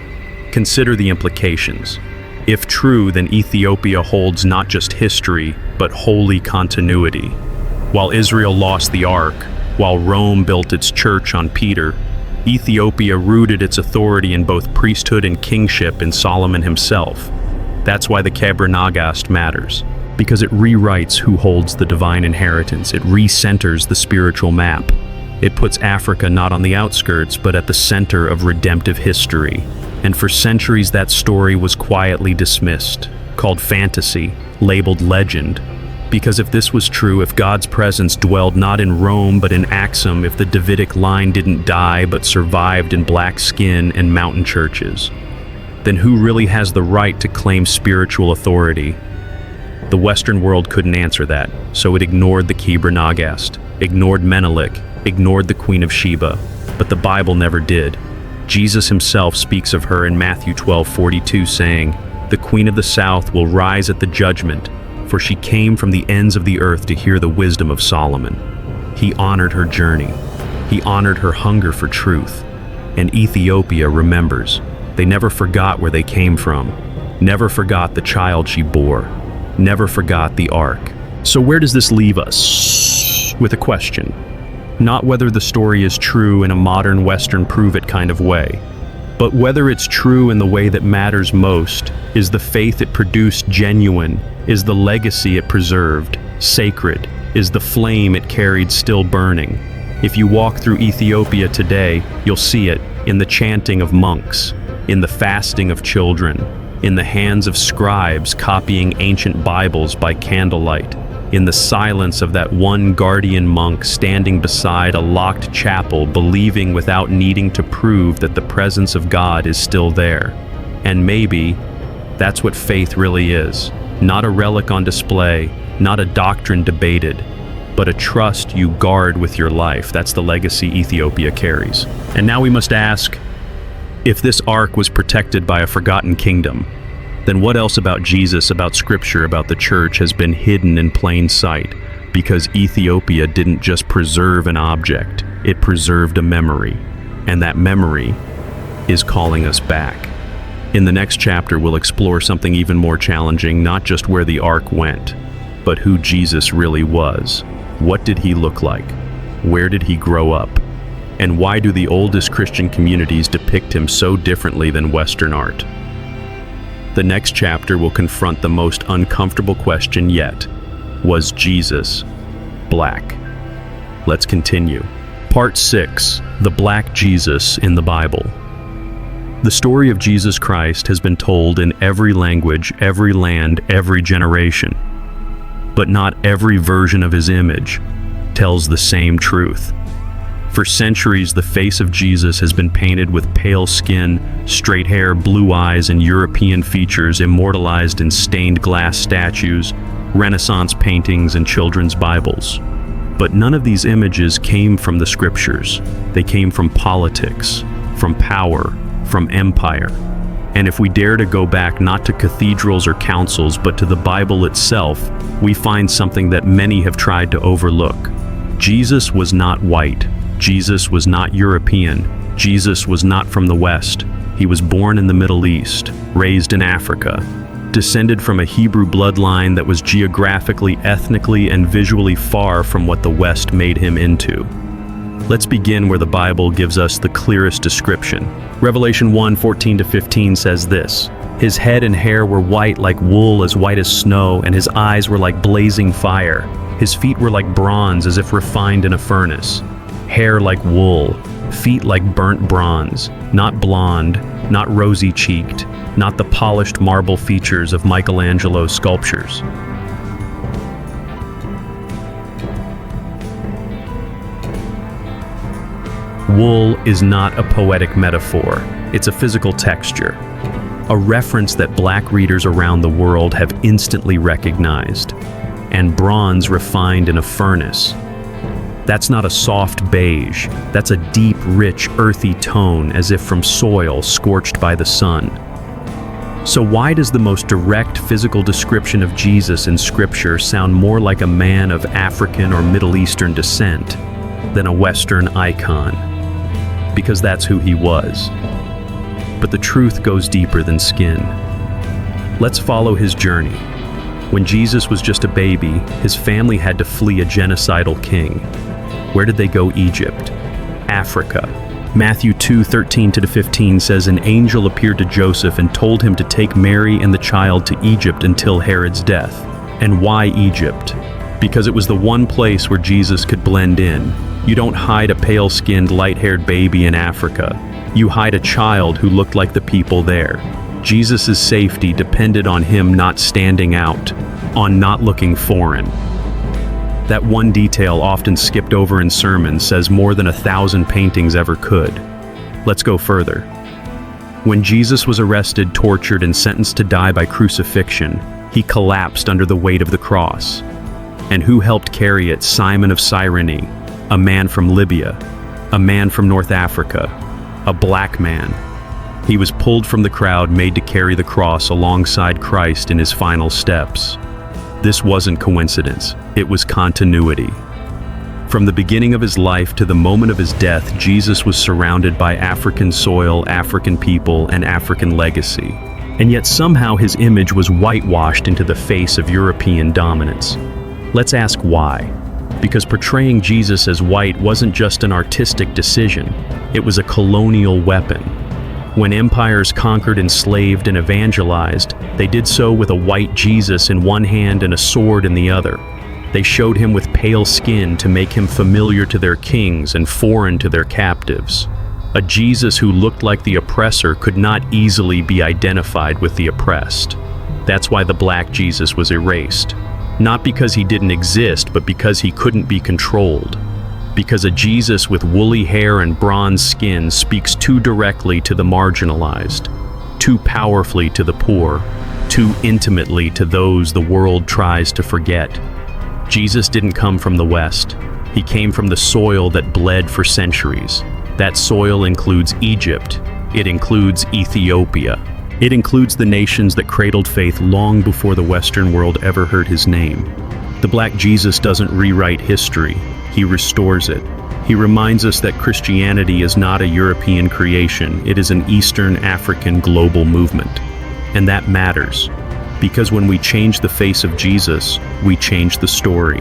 Consider the implications. If true, then Ethiopia holds not just history, but holy continuity. While Israel lost the Ark, while Rome built its church on Peter, Ethiopia rooted its authority in both priesthood and kingship in Solomon himself. That's why the Kebra Nagast matters, because it rewrites who holds the divine inheritance. It recenters the spiritual map. It puts Africa not on the outskirts, but at the center of redemptive history. And for centuries that story was quietly dismissed, called fantasy, labeled legend. Because if this was true, if God's presence dwelled not in Rome but in Aksum, if the Davidic line didn't die but survived in black skin and mountain churches, then who really has the right to claim spiritual authority? The Western world couldn't answer that, so it ignored the Kebra Nagast, ignored Menelik, ignored the Queen of Sheba, but the Bible never did. Jesus himself speaks of her in Matthew 12:42, saying, "The Queen of the South will rise at the judgment, for she came from the ends of the earth to hear the wisdom of Solomon." He honored her journey. He honored her hunger for truth. And Ethiopia remembers. They never forgot where they came from, never forgot the child she bore, never forgot the Ark. So where does this leave us? With a question. Not whether the story is true in a modern Western prove-it kind of way, but whether it's true in the way that matters most. Is the faith it produced genuine? Is the legacy it preserved sacred? Is the flame it carried still burning? If you walk through Ethiopia today, you'll see it in the chanting of monks, in the fasting of children, in the hands of scribes copying ancient Bibles by candlelight, in the silence of that one guardian monk standing beside a locked chapel, believing without needing to prove that the presence of God is still there. And maybe that's what faith really is. Not a relic on display, not a doctrine debated, but a trust you guard with your life. That's the legacy Ethiopia carries. And now we must ask, if this ark was protected by a forgotten kingdom, then what else about Jesus, about Scripture, about the church has been hidden in plain sight? Because Ethiopia didn't just preserve an object, it preserved a memory. And that memory is calling us back. In the next chapter, we'll explore something even more challenging, not just where the ark went, but who Jesus really was. What did he look like? Where did he grow up? And why do the oldest Christian communities depict him so differently than Western art? The next chapter will confront the most uncomfortable question yet. Was Jesus black? Let's continue. Part 6. The Black Jesus in the Bible. The story of Jesus Christ has been told in every language, every land, every generation. But not every version of his image tells the same truth. For centuries, the face of Jesus has been painted with pale skin, straight hair, blue eyes, and European features immortalized in stained glass statues, Renaissance paintings, and children's Bibles. But none of these images came from the Scriptures. They came from politics, from power, from empire. And if we dare to go back not to cathedrals or councils, but to the Bible itself, we find something that many have tried to overlook. Jesus was not white. Jesus was not European. Jesus was not from the West. He was born in the Middle East, raised in Africa, descended from a Hebrew bloodline that was geographically, ethnically, and visually far from what the West made him into. Let's begin where the Bible gives us the clearest description. Revelation 1:14-15 says this: "His head and hair were white like wool, as white as snow, and his eyes were like blazing fire. His feet were like bronze, as if refined in a furnace. Hair like wool, feet like burnt bronze, not blonde, not rosy-cheeked, not the polished marble features of Michelangelo's sculptures." Wool is not a poetic metaphor, it's a physical texture, a reference that black readers around the world have instantly recognized. And bronze refined in a furnace. That's not a soft beige, that's a deep, rich, earthy tone, as if from soil scorched by the sun. So why does the most direct physical description of Jesus in Scripture sound more like a man of African or Middle Eastern descent than a Western icon? Because that's who he was. But the truth goes deeper than skin. Let's follow his journey. When Jesus was just a baby, his family had to flee a genocidal king. Where did they go? Egypt, Africa. Matthew 2:13-15 says, "An angel appeared to Joseph and told him to take Mary and the child to Egypt until Herod's death." And why Egypt? Because it was the one place where Jesus could blend in. You don't hide a pale-skinned, light-haired baby in Africa. You hide a child who looked like the people there. Jesus' safety depended on him not standing out, on not looking foreign. That one detail, often skipped over in sermons, says more than 1,000 paintings ever could. Let's go further. When Jesus was arrested, tortured, and sentenced to die by crucifixion, he collapsed under the weight of the cross. And who helped carry it? Simon of Cyrene, a man from Libya, a man from North Africa, a black man. He was pulled from the crowd, made to carry the cross alongside Christ in his final steps. This wasn't coincidence, it was continuity. From the beginning of his life to the moment of his death, Jesus was surrounded by African soil, African people, and African legacy. And yet somehow his image was whitewashed into the face of European dominance. Let's ask why. Because portraying Jesus as white wasn't just an artistic decision, it was a colonial weapon. When empires conquered, enslaved, and evangelized, they did so with a white Jesus in one hand and a sword in the other. They showed him with pale skin to make him familiar to their kings and foreign to their captives. A Jesus who looked like the oppressor could not easily be identified with the oppressed. That's why the black Jesus was erased. Not because he didn't exist, but because he couldn't be controlled. Because a Jesus with woolly hair and bronze skin speaks too directly to the marginalized, too powerfully to the poor, too intimately to those the world tries to forget. Jesus didn't come from the West. He came from the soil that bled for centuries. That soil includes Egypt. It includes Ethiopia. It includes the nations that cradled faith long before the Western world ever heard his name. The black Jesus doesn't rewrite history. He restores it. He reminds us that Christianity is not a European creation. It is an Eastern African global movement. And that matters. Because when we change the face of Jesus, we change the story.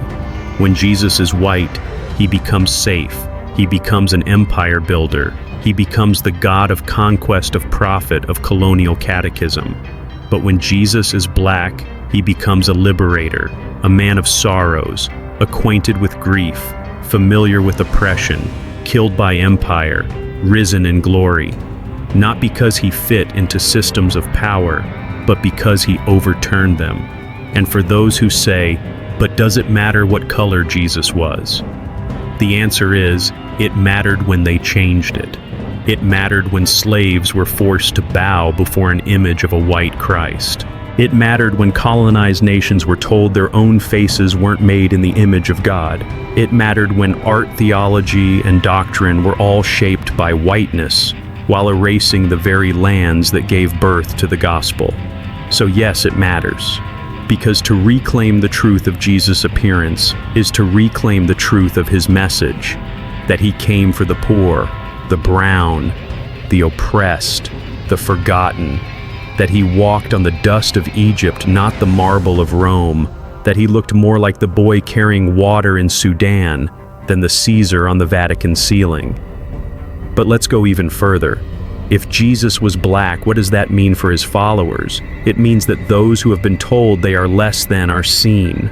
When Jesus is white, he becomes safe. He becomes an empire builder. He becomes the God of conquest, of prophet, of colonial catechism. But when Jesus is black, he becomes a liberator, a man of sorrows, acquainted with grief, familiar with oppression, killed by empire, risen in glory. Not because he fit into systems of power, but because he overturned them. And for those who say, but does it matter what color Jesus was? The answer is, it mattered when they changed it. It mattered when slaves were forced to bow before an image of a white Christ. It mattered when colonized nations were told their own faces weren't made in the image of God. It mattered when art, theology, and doctrine were all shaped by whiteness, while erasing the very lands that gave birth to the gospel. So yes, it matters. Because to reclaim the truth of Jesus' appearance is to reclaim the truth of his message, that he came for the poor, the brown, the oppressed, the forgotten, that he walked on the dust of Egypt, not the marble of Rome, that he looked more like the boy carrying water in Sudan than the Caesar on the Vatican ceiling. But let's go even further. If Jesus was black, what does that mean for his followers? It means that those who have been told they are less than are seen,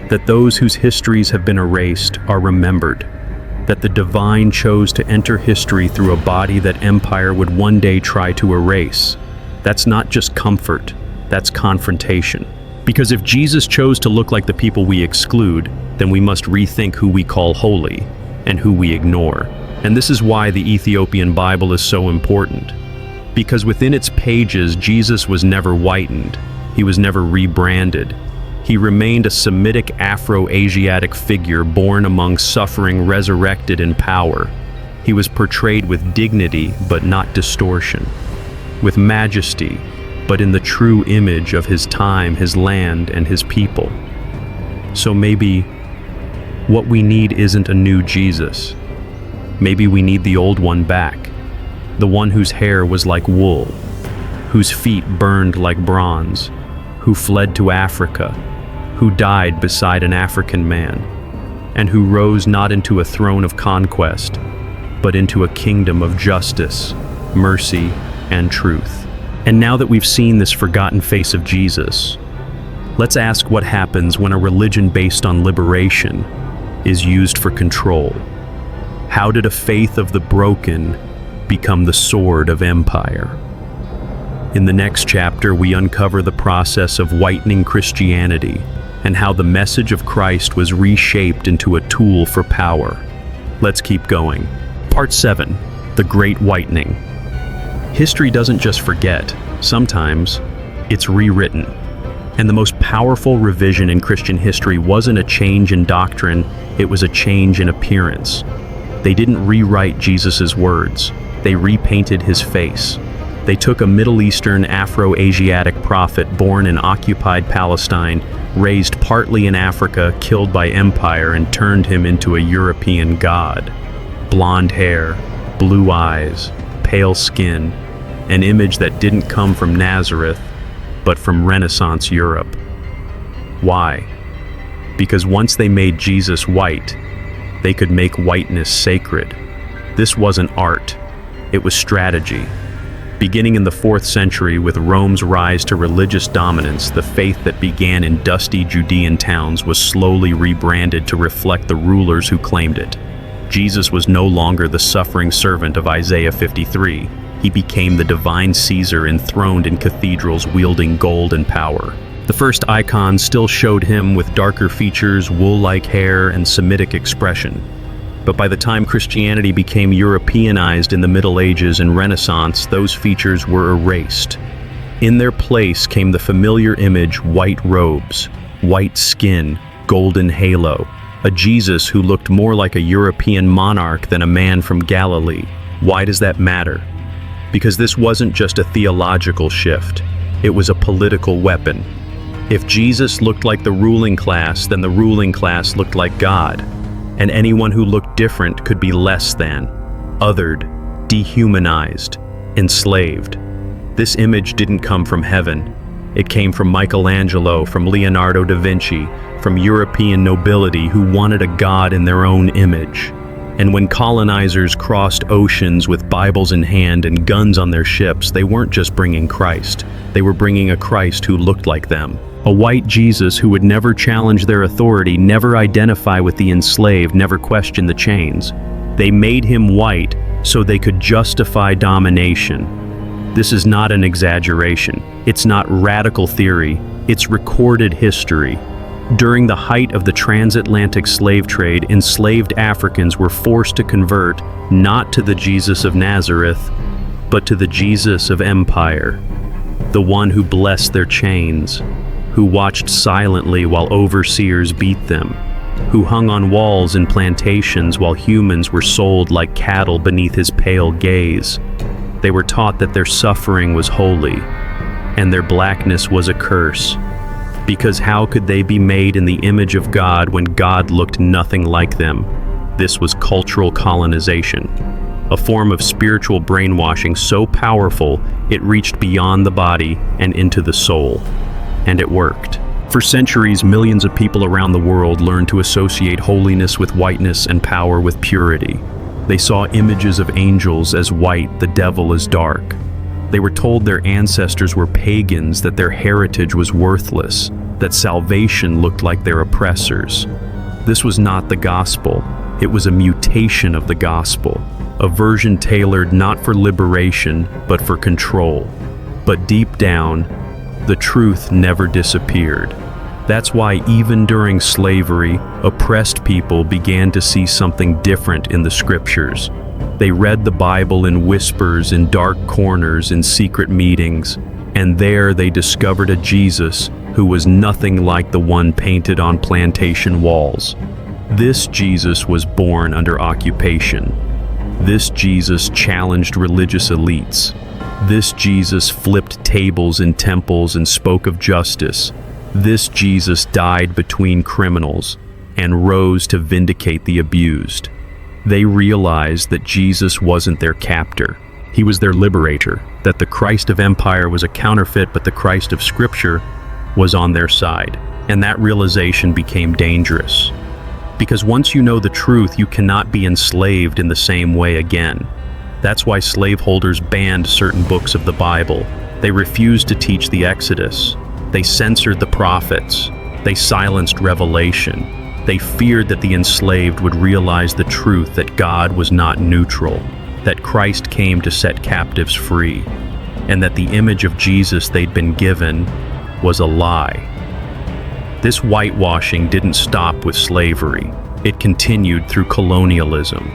that those whose histories have been erased are remembered, that the divine chose to enter history through a body that empire would one day try to erase. That's not just comfort, that's confrontation. Because if Jesus chose to look like the people we exclude, then we must rethink who we call holy and who we ignore. And this is why the Ethiopian Bible is so important. Because within its pages, Jesus was never whitened. He was never rebranded. He remained a Semitic Afro-Asiatic figure born among suffering, resurrected in power. He was portrayed with dignity, but not distortion. With majesty, but in the true image of his time, his land, and his people. So maybe what we need isn't a new Jesus. Maybe we need the old one back, the one whose hair was like wool, whose feet burned like bronze, who fled to Africa, who died beside an African man, and who rose not into a throne of conquest, but into a kingdom of justice, mercy, and truth. And now that we've seen this forgotten face of Jesus, let's ask what happens when a religion based on liberation is used for control. How did a faith of the broken become the sword of empire? In the next chapter, we uncover the process of whitening Christianity and how the message of Christ was reshaped into a tool for power. Let's keep going. Part 7, The Great Whitening. History doesn't just forget. Sometimes it's rewritten. And the most powerful revision in Christian history wasn't a change in doctrine, it was a change in appearance. They didn't rewrite Jesus' words, they repainted his face. They took a Middle Eastern Afro-Asiatic prophet born in occupied Palestine, raised partly in Africa, killed by empire, and turned him into a European god. Blonde hair, blue eyes, pale skin, an image that didn't come from Nazareth, but from Renaissance Europe. Why? Because once they made Jesus white, they could make whiteness sacred. This wasn't art, it was strategy. Beginning in the 4th century with Rome's rise to religious dominance, the faith that began in dusty Judean towns was slowly rebranded to reflect the rulers who claimed it. Jesus was no longer the suffering servant of Isaiah 53. He became the divine Caesar enthroned in cathedrals wielding gold and power. The first icons still showed him with darker features, wool-like hair, and Semitic expression. But by the time Christianity became Europeanized in the Middle Ages and Renaissance, those features were erased. In their place came the familiar image: white robes, white skin, golden halo. A Jesus who looked more like a European monarch than a man from Galilee. Why does that matter? Because this wasn't just a theological shift, it was a political weapon. If Jesus looked like the ruling class, then the ruling class looked like God. And anyone who looked different could be less than, othered, dehumanized, enslaved. This image didn't come from heaven. It came from Michelangelo, from Leonardo da Vinci, from European nobility who wanted a god in their own image. And when colonizers crossed oceans with Bibles in hand and guns on their ships, they weren't just bringing Christ. They were bringing a Christ who looked like them. A white Jesus who would never challenge their authority, never identify with the enslaved, never question the chains. They made him white so they could justify domination. This is not an exaggeration. It's not radical theory. It's recorded history. During the height of the transatlantic slave trade, enslaved Africans were forced to convert not to the Jesus of Nazareth, but to the Jesus of empire, the one who blessed their chains, who watched silently while overseers beat them, who hung on walls in plantations while humans were sold like cattle beneath his pale gaze. They were taught that their suffering was holy, and their blackness was a curse, because how could they be made in the image of God when God looked nothing like them? This was cultural colonization, a form of spiritual brainwashing so powerful it reached beyond the body and into the soul. And it worked. For centuries, millions of people around the world learned to associate holiness with whiteness and power with purity. They saw images of angels as white, the devil as dark. They were told their ancestors were pagans, that their heritage was worthless, that salvation looked like their oppressors. This was not the gospel. It was a mutation of the gospel, a version tailored not for liberation, but for control. But deep down, the truth never disappeared. That's why even during slavery, oppressed people began to see something different in the scriptures. They read the Bible in whispers, in dark corners, in secret meetings, and there they discovered a Jesus who was nothing like the one painted on plantation walls. This Jesus was born under occupation. This Jesus challenged religious elites. This Jesus flipped tables in temples and spoke of justice. This Jesus died between criminals and rose to vindicate the abused. They realized that Jesus wasn't their captor. He was their liberator, that the Christ of empire was a counterfeit, but the Christ of Scripture was on their side. And that realization became dangerous. Because once you know the truth, you cannot be enslaved in the same way again. That's why slaveholders banned certain books of the Bible. They refused to teach the Exodus. They censored the prophets. They silenced Revelation. They feared that the enslaved would realize the truth that God was not neutral, that Christ came to set captives free, and that the image of Jesus they'd been given was a lie. This whitewashing didn't stop with slavery. It continued through colonialism.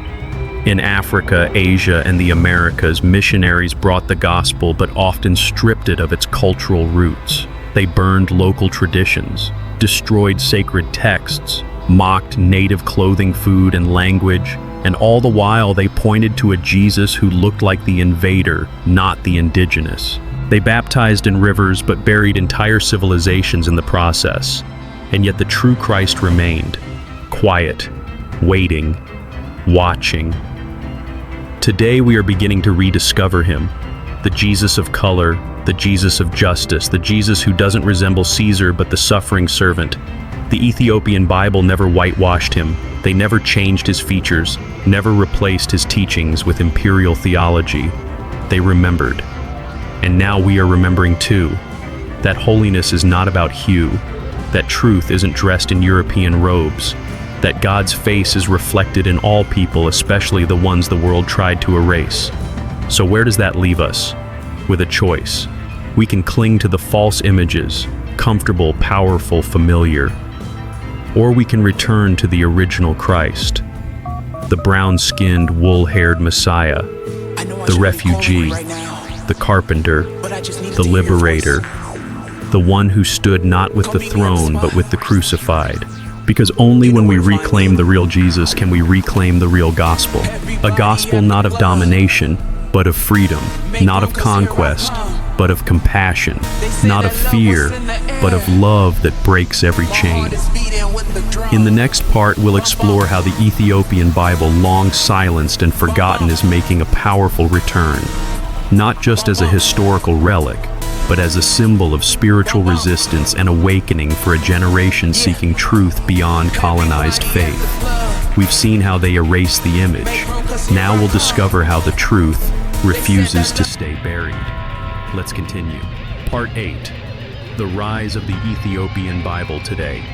In Africa, Asia, and the Americas, missionaries brought the gospel but often stripped it of its cultural roots. They burned local traditions, destroyed sacred texts, mocked native clothing, food, and language, and all the while they pointed to a Jesus who looked like the invader, not the indigenous. They baptized in rivers but buried entire civilizations in the process. And yet the true Christ remained, quiet, waiting, watching. Today we are beginning to rediscover him, the Jesus of color, the Jesus of justice, the Jesus who doesn't resemble Caesar but the suffering servant. The Ethiopian Bible never whitewashed him. They never changed his features, never replaced his teachings with imperial theology. They remembered. And now we are remembering too, that holiness is not about hue, that truth isn't dressed in European robes, that God's face is reflected in all people, especially the ones the world tried to erase. So where does that leave us? With a choice. We can cling to the false images, comfortable, powerful, familiar, or we can return to the original Christ, the brown-skinned, wool-haired Messiah, the refugee, the carpenter, the liberator, the one who stood not with the throne but with the crucified. Because only when we reclaim the real Jesus can we reclaim the real gospel. A gospel not of domination, but of freedom, not of conquest, but of compassion, not of fear, but of love that breaks every chain. In the next part, we'll explore how the Ethiopian Bible, long silenced and forgotten, is making a powerful return, not just as a historical relic, but as a symbol of spiritual resistance and awakening for a generation seeking truth beyond colonized faith. We've seen how they erase the image. Now we'll discover how the truth refuses to stay buried. Let's continue. Part 8. The Rise of the Ethiopian Bible Today.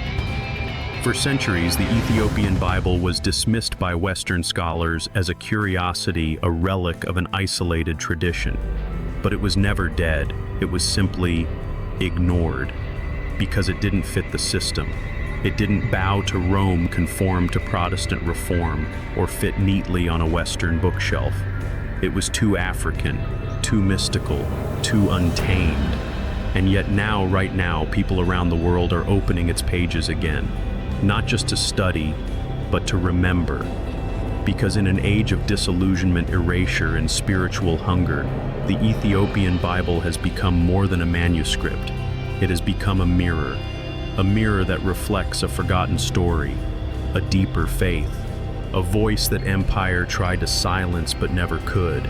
For centuries, the Ethiopian Bible was dismissed by Western scholars as a curiosity, a relic of an isolated tradition. But it was never dead. It was simply ignored because it didn't fit the system. It didn't bow to Rome, conform to Protestant reform, or fit neatly on a Western bookshelf. It was too African, too mystical, too untamed. And yet now, right now, people around the world are opening its pages again, not just to study, but to remember. Because in an age of disillusionment, erasure, and spiritual hunger, the Ethiopian Bible has become more than a manuscript. It has become a mirror that reflects a forgotten story, a deeper faith, a voice that empire tried to silence but never could.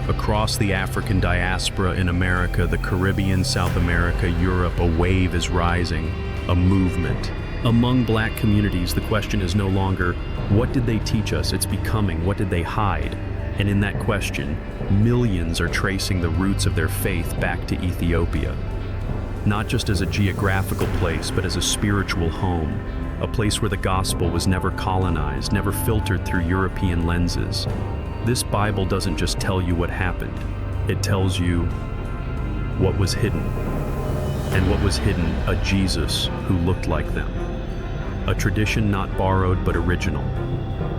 Across the African diaspora in America, the Caribbean, South America, Europe, a wave is rising, a movement. Among Black communities, the question is no longer, what did they teach us? It's becoming, what did they hide? And in that question, millions are tracing the roots of their faith back to Ethiopia. Not just as a geographical place, but as a spiritual home, a place where the gospel was never colonized, never filtered through European lenses. This Bible doesn't just tell you what happened, it tells you what was hidden. And what was hidden, a Jesus who looked like them. A tradition not borrowed but original.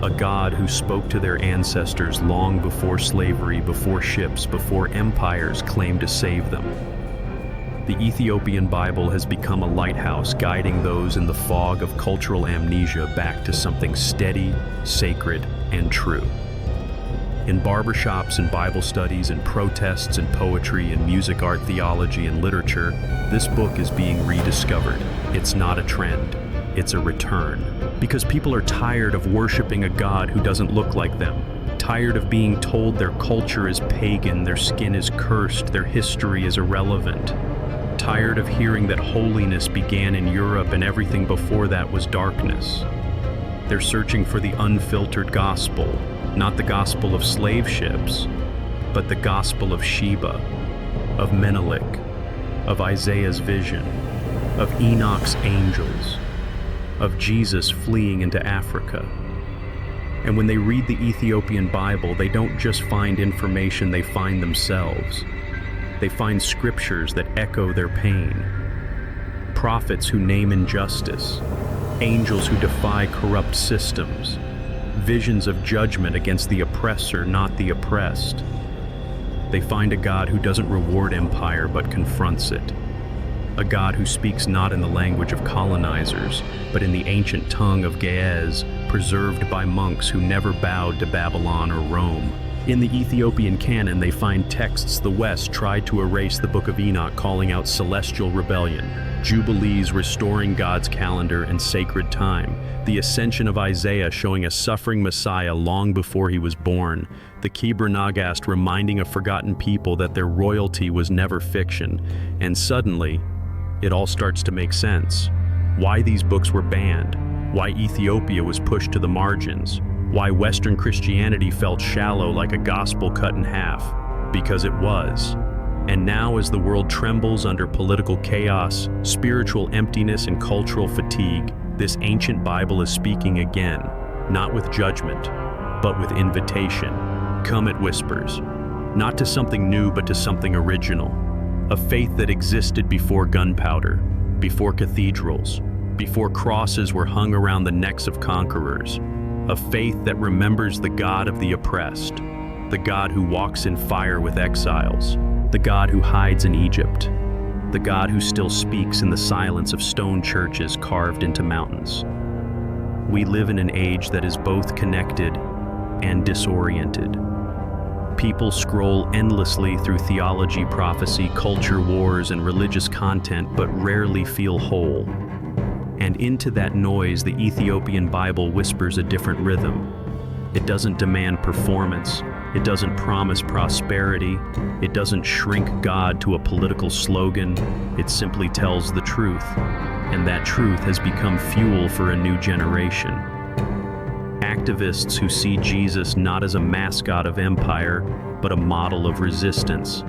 A God who spoke to their ancestors long before slavery, before ships, before empires claimed to save them. The Ethiopian Bible has become a lighthouse guiding those in the fog of cultural amnesia back to something steady, sacred, and true. In barbershops and Bible studies and protests and poetry and music, art, theology, and literature, this book is being rediscovered. It's not a trend, it's a return. Because people are tired of worshiping a God who doesn't look like them, tired of being told their culture is pagan, their skin is cursed, their history is irrelevant, tired of hearing that holiness began in Europe and everything before that was darkness. They're searching for the unfiltered gospel, not the gospel of slave ships, but the gospel of Sheba, of Menelik, of Isaiah's vision, of Enoch's angels, of Jesus fleeing into Africa. And when they read the Ethiopian Bible, they don't just find information, they find themselves. They find scriptures that echo their pain, prophets who name injustice, angels who defy corrupt systems, visions of judgment against the oppressor, not the oppressed. They find a God who doesn't reward empire but confronts it. A God who speaks not in the language of colonizers, but in the ancient tongue of Ge'ez, preserved by monks who never bowed to Babylon or Rome. In the Ethiopian canon, they find texts the West tried to erase, the Book of Enoch calling out celestial rebellion, Jubilees restoring God's calendar and sacred time, the ascension of Isaiah showing a suffering Messiah long before he was born, the Kebra Nagast reminding a forgotten people that their royalty was never fiction, and suddenly, it all starts to make sense. Why these books were banned, why Ethiopia was pushed to the margins, why Western Christianity felt shallow like a gospel cut in half. Because it was. And now, as the world trembles under political chaos, spiritual emptiness, and cultural fatigue, this ancient Bible is speaking again, not with judgment, but with invitation. Come, it whispers, not to something new, but to something original. A faith that existed before gunpowder, before cathedrals, before crosses were hung around the necks of conquerors. A faith that remembers the God of the oppressed, the God who walks in fire with exiles, the God who hides in Egypt, the God who still speaks in the silence of stone churches carved into mountains. We live in an age that is both connected and disoriented. People scroll endlessly through theology, prophecy, culture wars, and religious content, but rarely feel whole. And into that noise, the Ethiopian Bible whispers a different rhythm. It doesn't demand performance. It doesn't promise prosperity. It doesn't shrink God to a political slogan. It simply tells the truth. And that truth has become fuel for a new generation. Activists who see Jesus not as a mascot of empire, but a model of resistance.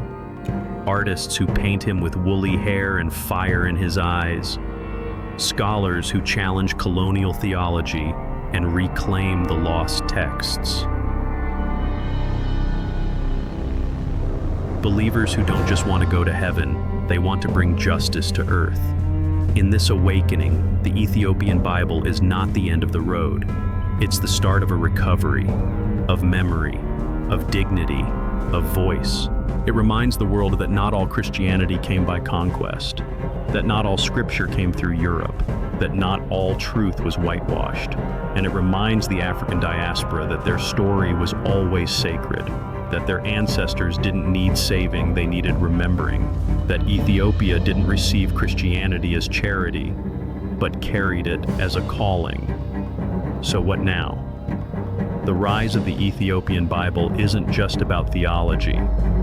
Artists who paint him with woolly hair and fire in his eyes. Scholars who challenge colonial theology and reclaim the lost texts. Believers who don't just want to go to heaven, they want to bring justice to earth. In this awakening, the Ethiopian Bible is not the end of the road. It's the start of a recovery, of memory, of dignity, of voice. It reminds the world that not all Christianity came by conquest, that not all scripture came through Europe, that not all truth was whitewashed. And it reminds the African diaspora that their story was always sacred, that their ancestors didn't need saving, they needed remembering, that Ethiopia didn't receive Christianity as charity, but carried it as a calling. So what now? The rise of the Ethiopian Bible isn't just about theology.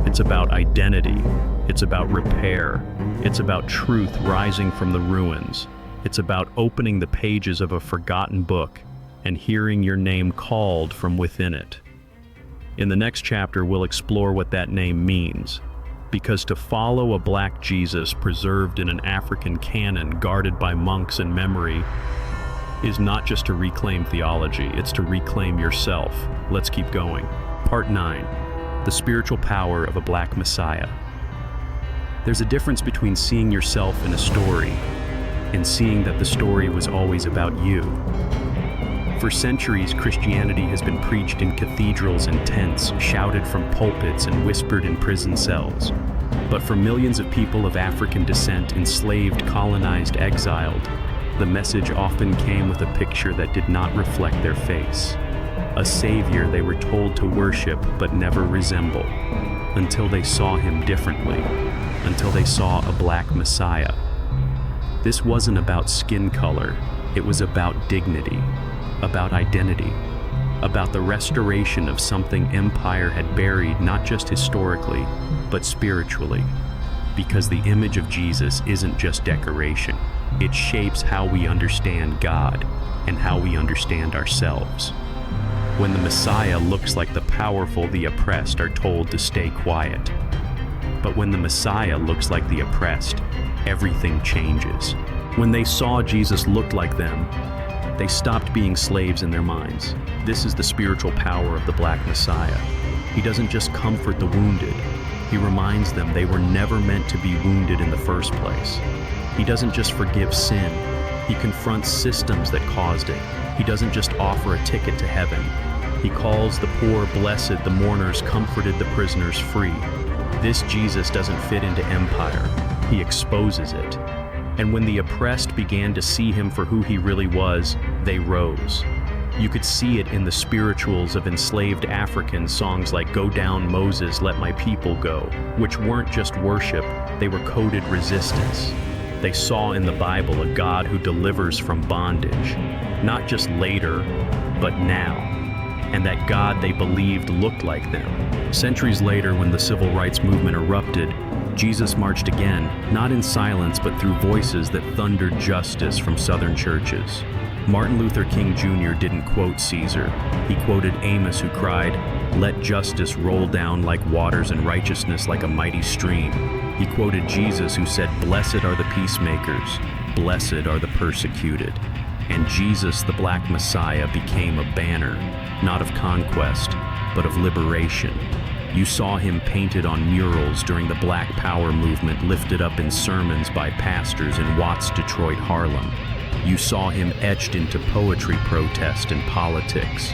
It's about identity. It's about repair. It's about truth rising from the ruins. It's about opening the pages of a forgotten book and hearing your name called from within it. In the next chapter, we'll explore what that name means. Because to follow a black Jesus preserved in an African canon guarded by monks in memory is not just to reclaim theology, it's to reclaim yourself. Let's keep going. Part 9, the spiritual power of a black Messiah. There's a difference between seeing yourself in a story and seeing that the story was always about you. For centuries, Christianity has been preached in cathedrals and tents, shouted from pulpits and whispered in prison cells. But for millions of people of African descent, enslaved, colonized, exiled, the message often came with a picture that did not reflect their face. A savior they were told to worship but never resemble, until they saw him differently, until they saw a black Messiah. This wasn't about skin color, it was about dignity, about identity, about the restoration of something empire had buried not just historically, but spiritually. Because the image of Jesus isn't just decoration, it shapes how we understand God and how we understand ourselves. When the Messiah looks like the powerful, the oppressed are told to stay quiet. But when the Messiah looks like the oppressed, everything changes. When they saw Jesus looked like them, they stopped being slaves in their minds. This is the spiritual power of the black Messiah. He doesn't just comfort the wounded. He reminds them they were never meant to be wounded in the first place. He doesn't just forgive sin. He confronts systems that caused it. He doesn't just offer a ticket to heaven. He calls the poor blessed, the mourners comforted, the prisoners free. This Jesus doesn't fit into empire. He exposes it. And when the oppressed began to see him for who he really was, they rose. You could see it in the spirituals of enslaved Africans, songs like "Go Down Moses, Let My People Go," which weren't just worship, they were coded resistance. They saw in the Bible a God who delivers from bondage, not just later, but now. And that God they believed looked like them. Centuries later, when the civil rights movement erupted, Jesus marched again, not in silence, but through voices that thundered justice from southern churches. Martin Luther King Jr. didn't quote Caesar. He quoted Amos, who cried, "Let justice roll down like waters and righteousness like a mighty stream." He quoted Jesus, who said, "Blessed are the peacemakers, blessed are the persecuted." And Jesus, the Black Messiah, became a banner, not of conquest, but of liberation. You saw him painted on murals during the Black Power movement, lifted up in sermons by pastors in Watts, Detroit, Harlem. You saw him etched into poetry protest and politics.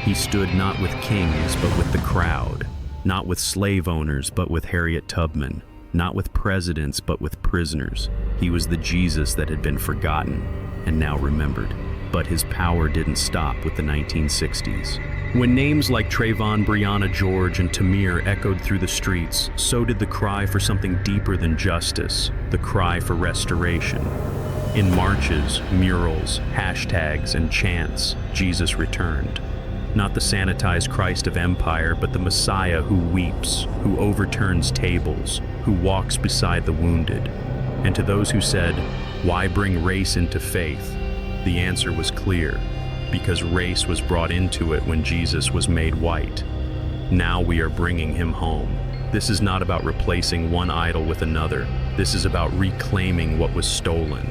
He stood not with kings, but with the crowd, not with slave owners, but with Harriet Tubman, not with presidents, but with prisoners. He was the Jesus that had been forgotten and now remembered. But his power didn't stop with the 1960s. When names like Trayvon, Breonna George, and Tamir echoed through the streets, so did the cry for something deeper than justice, the cry for restoration. In marches, murals, hashtags, and chants, Jesus returned. Not the sanitized Christ of empire, but the Messiah who weeps, who overturns tables, who walks beside the wounded. And to those who said, "Why bring race into faith?" the answer was clear, because race was brought into it when Jesus was made white. Now we are bringing him home. This is not about replacing one idol with another. This is about reclaiming what was stolen.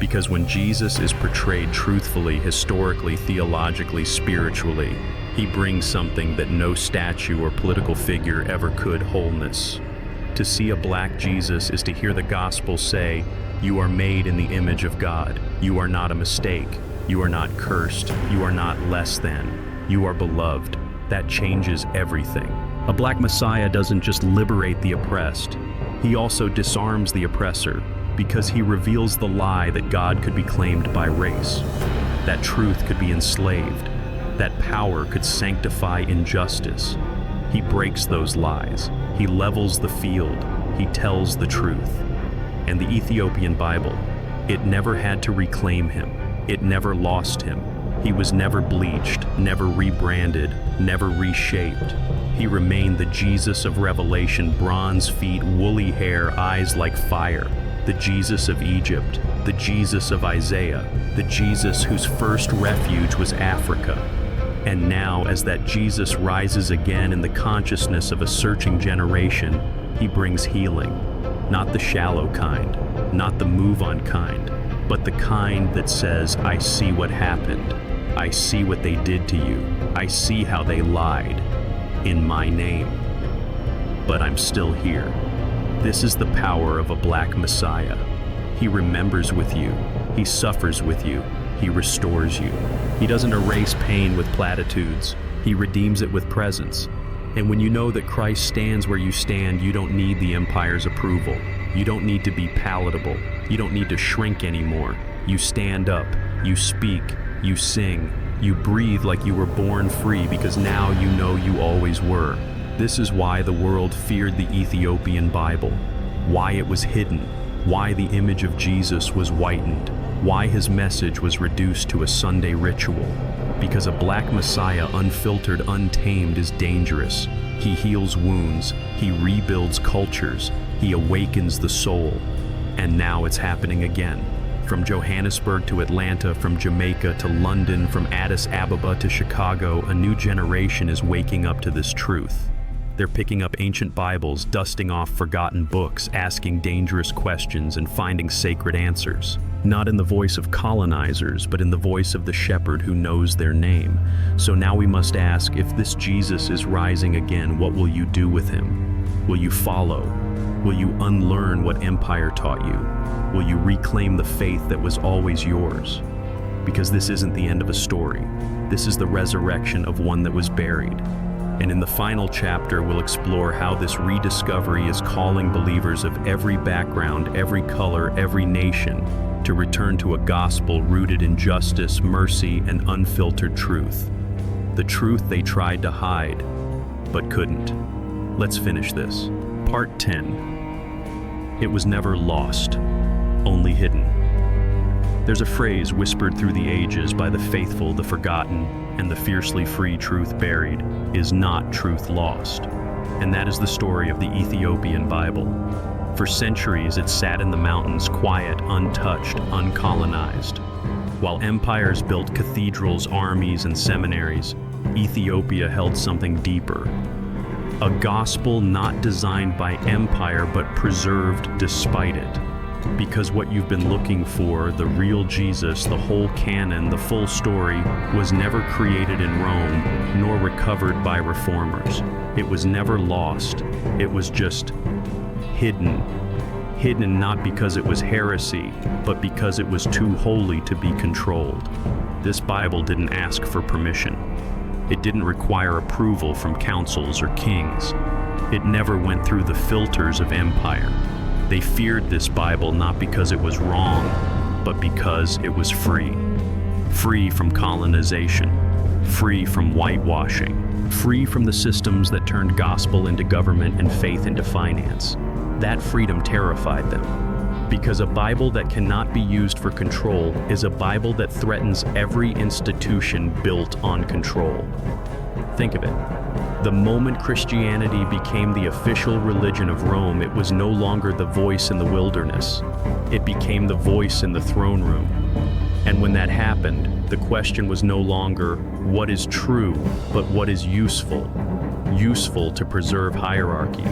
Because when Jesus is portrayed truthfully, historically, theologically, spiritually, he brings something that no statue or political figure ever could: wholeness. To see a black Jesus is to hear the gospel say, "You are made in the image of God. You are not a mistake. You are not cursed. You are not less than. You are beloved." That changes everything. A black Messiah doesn't just liberate the oppressed. He also disarms the oppressor, because he reveals the lie that God could be claimed by race, that truth could be enslaved, that power could sanctify injustice. He breaks those lies. He levels the field. He tells the truth. And the Ethiopian Bible, it never had to reclaim him. It never lost him. He was never bleached, never rebranded, never reshaped. He remained the Jesus of Revelation: bronze feet, woolly hair, eyes like fire. The Jesus of Egypt, the Jesus of Isaiah, the Jesus whose first refuge was Africa. And now, as that Jesus rises again in the consciousness of a searching generation, he brings healing. Not the shallow kind, not the move-on kind, but the kind that says, "I see what happened. I see what they did to you. I see how they lied in my name. But I'm still here." This is the power of a black Messiah. He remembers with you. He suffers with you. He restores you. He doesn't erase pain with platitudes. He redeems it with presence. And when you know that Christ stands where you stand, you don't need the empire's approval. You don't need to be palatable. You don't need to shrink anymore. You stand up. You speak. You sing. You breathe like you were born free, because now you know you always were. This is why the world feared the Ethiopian Bible, why it was hidden, why the image of Jesus was whitened, why his message was reduced to a Sunday ritual. Because a black Messiah, unfiltered, untamed, is dangerous. He heals wounds, he rebuilds cultures, he awakens the soul. And now it's happening again. From Johannesburg to Atlanta, from Jamaica to London, from Addis Ababa to Chicago, a new generation is waking up to this truth. They're picking up ancient Bibles, dusting off forgotten books, asking dangerous questions, and finding sacred answers. Not in the voice of colonizers, but in the voice of the shepherd who knows their name. So now we must ask, if this Jesus is rising again, what will you do with him? Will you follow? Will you unlearn what empire taught you? Will you reclaim the faith that was always yours? Because this isn't the end of a story. This is the resurrection of one that was buried. And in the final chapter, we'll explore how this rediscovery is calling believers of every background, every color, every nation to return to a gospel rooted in justice, mercy, and unfiltered truth. The truth they tried to hide, but couldn't. Let's finish this. Part 10. It was never lost, only hidden. There's a phrase whispered through the ages by the faithful, the forgotten, and the fiercely free: truth buried is not truth lost. And that is the story of the Ethiopian Bible. For centuries it sat in the mountains, quiet, untouched, uncolonized. While empires built cathedrals, armies, and seminaries, Ethiopia held something deeper. A gospel not designed by empire but preserved despite it. Because what you've been looking for, the real Jesus, the whole canon, the full story, was never created in Rome, nor recovered by reformers. It was never lost. It was just hidden. Hidden not because it was heresy, but because it was too holy to be controlled. This Bible didn't ask for permission. It didn't require approval from councils or kings. It never went through the filters of empire. They feared this Bible not because it was wrong, but because it was free. Free from colonization, free from whitewashing, free from the systems that turned gospel into government and faith into finance. That freedom terrified them, because a Bible that cannot be used for control is a Bible that threatens every institution built on control. Think of it. The moment Christianity became the official religion of Rome, it was no longer the voice in the wilderness. It became the voice in the throne room. And when that happened, the question was no longer what is true, but what is useful. Useful to preserve hierarchy,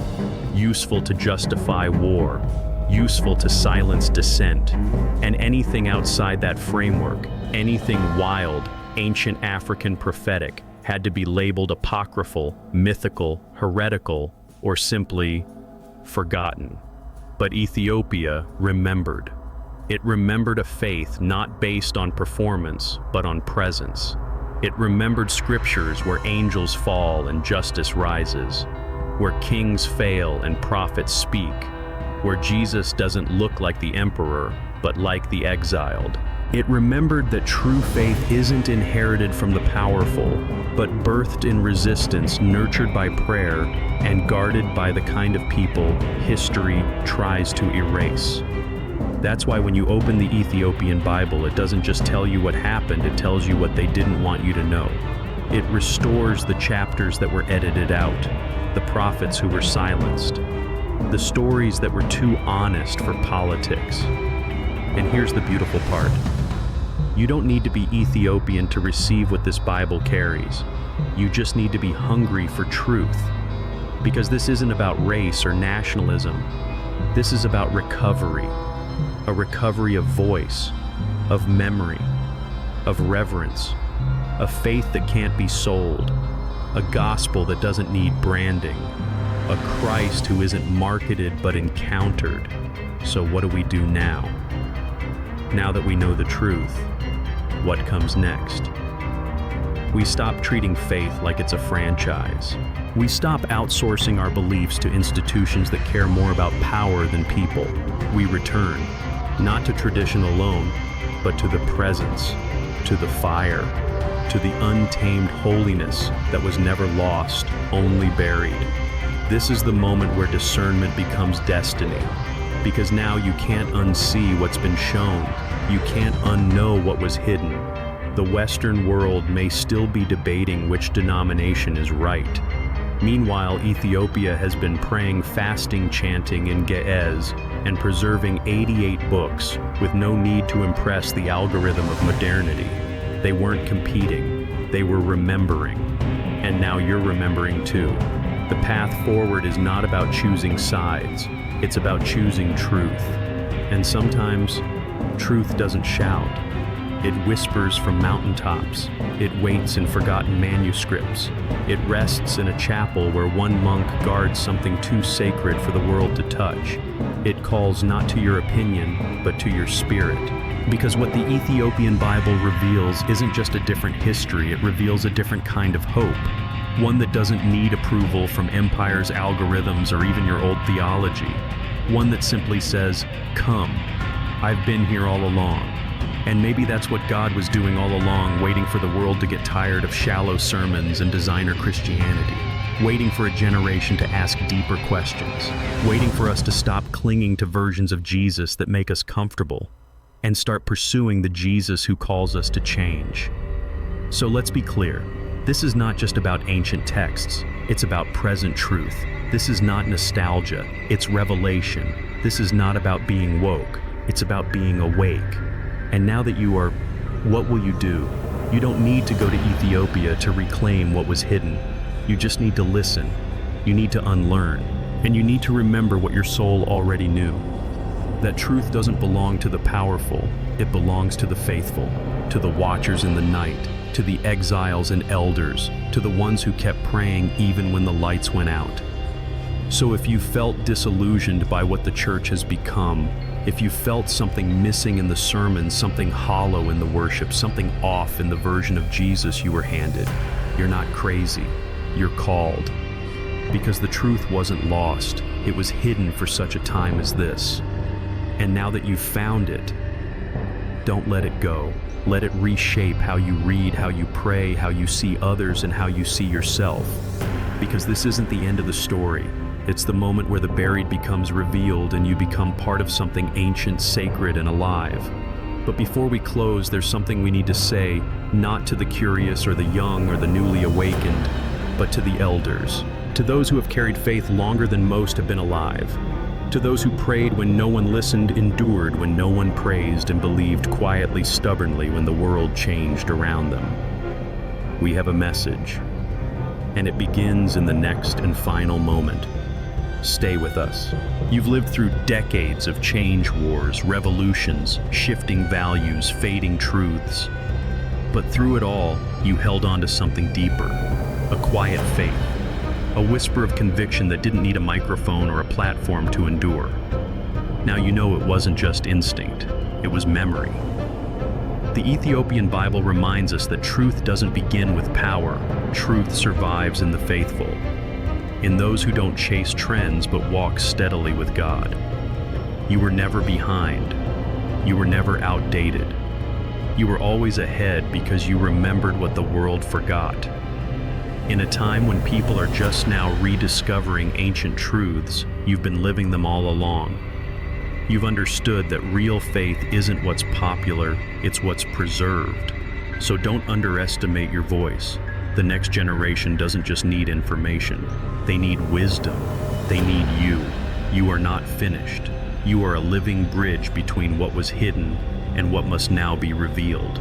useful to justify war, useful to silence dissent, and anything outside that framework, anything wild, ancient African prophetic, had to be labeled apocryphal, mythical, heretical, or simply forgotten. But Ethiopia remembered. It remembered a faith not based on performance, but on presence. It remembered scriptures where angels fall and justice rises, where kings fail and prophets speak, where Jesus doesn't look like the emperor, but like the exiled. It remembered that true faith isn't inherited from the powerful, but birthed in resistance, nurtured by prayer, and guarded by the kind of people history tries to erase. That's why when you open the Ethiopian Bible, it doesn't just tell you what happened, it tells you what they didn't want you to know. It restores the chapters that were edited out, the prophets who were silenced, the stories that were too honest for politics. And here's the beautiful part. You don't need to be Ethiopian to receive what this Bible carries. You just need to be hungry for truth. Because this isn't about race or nationalism. This is about recovery. A recovery of voice, of memory, of reverence, a faith that can't be sold, a gospel that doesn't need branding, a Christ who isn't marketed but encountered. So what do we do now? Now that we know the truth, what comes next? We stop treating faith like it's a franchise. We stop outsourcing our beliefs to institutions that care more about power than people. We return, not to tradition alone, but to the presence, to the fire, to the untamed holiness that was never lost, only buried. This is the moment where discernment becomes destiny, because now you can't unsee what's been shown. You can't unknow what was hidden. The Western world may still be debating which denomination is right. Meanwhile, Ethiopia has been praying, fasting, chanting in Ge'ez, and preserving 88 books with no need to impress the algorithm of modernity. They weren't competing, they were remembering. And now you're remembering too. The path forward is not about choosing sides, it's about choosing truth. And sometimes, truth doesn't shout. It whispers from mountaintops. It waits in forgotten manuscripts. It rests in a chapel where one monk guards something too sacred for the world to touch. It calls not to your opinion, but to your spirit. Because what the Ethiopian Bible reveals isn't just a different history, it reveals a different kind of hope. One that doesn't need approval from empire's algorithms or even your old theology. One that simply says, "Come, I've been here all along." And maybe that's what God was doing all along, waiting for the world to get tired of shallow sermons and designer Christianity. Waiting for a generation to ask deeper questions. Waiting for us to stop clinging to versions of Jesus that make us comfortable and start pursuing the Jesus who calls us to change. So let's be clear. This is not just about ancient texts. It's about present truth. This is not nostalgia. It's revelation. This is not about being woke. It's about being awake. And now that you are What will you do? You don't need to go to Ethiopia to reclaim what was hidden. You just need to listen. You need to unlearn. And you need to remember what your soul already knew. That truth doesn't belong to the powerful. It belongs to the faithful, to the watchers in the night, to the exiles and elders, to the ones who kept praying even when the lights went out. So if you felt disillusioned by what the church has become, if you felt something missing in the sermon, something hollow in the worship, something off in the version of Jesus you were handed, you're not crazy, you're called. Because the truth wasn't lost, it was hidden for such a time as this. And now that you've found it, don't let it go. Let it reshape how you read, how you pray, how you see others, and how you see yourself. Because this isn't the end of the story. It's the moment where the buried becomes revealed and you become part of something ancient, sacred, and alive. But before we close, there's something we need to say, not to the curious or the young or the newly awakened, but to the elders, to those who have carried faith longer than most have been alive, to those who prayed when no one listened, endured when no one praised, and believed quietly, stubbornly when the world changed around them. We have a message, and it begins in the next and final moment. Stay with us. You've lived through decades of change wars, revolutions, shifting values, fading truths. But through it all, you held on to something deeper, a quiet faith, a whisper of conviction that didn't need a microphone or a platform to endure. Now you know it wasn't just instinct, it was memory. The Ethiopian Bible reminds us that truth doesn't begin with power, truth survives in the faithful, in those who don't chase trends but walk steadily with God. You were never behind, you were never outdated. You were always ahead because you remembered what the world forgot. In a time when people are just now rediscovering ancient truths, you've been living them all along. You've understood that real faith isn't what's popular, it's what's preserved. So don't underestimate your voice. The next generation doesn't just need information, they need wisdom. They need you. You are not finished. You are a living bridge between what was hidden and what must now be revealed.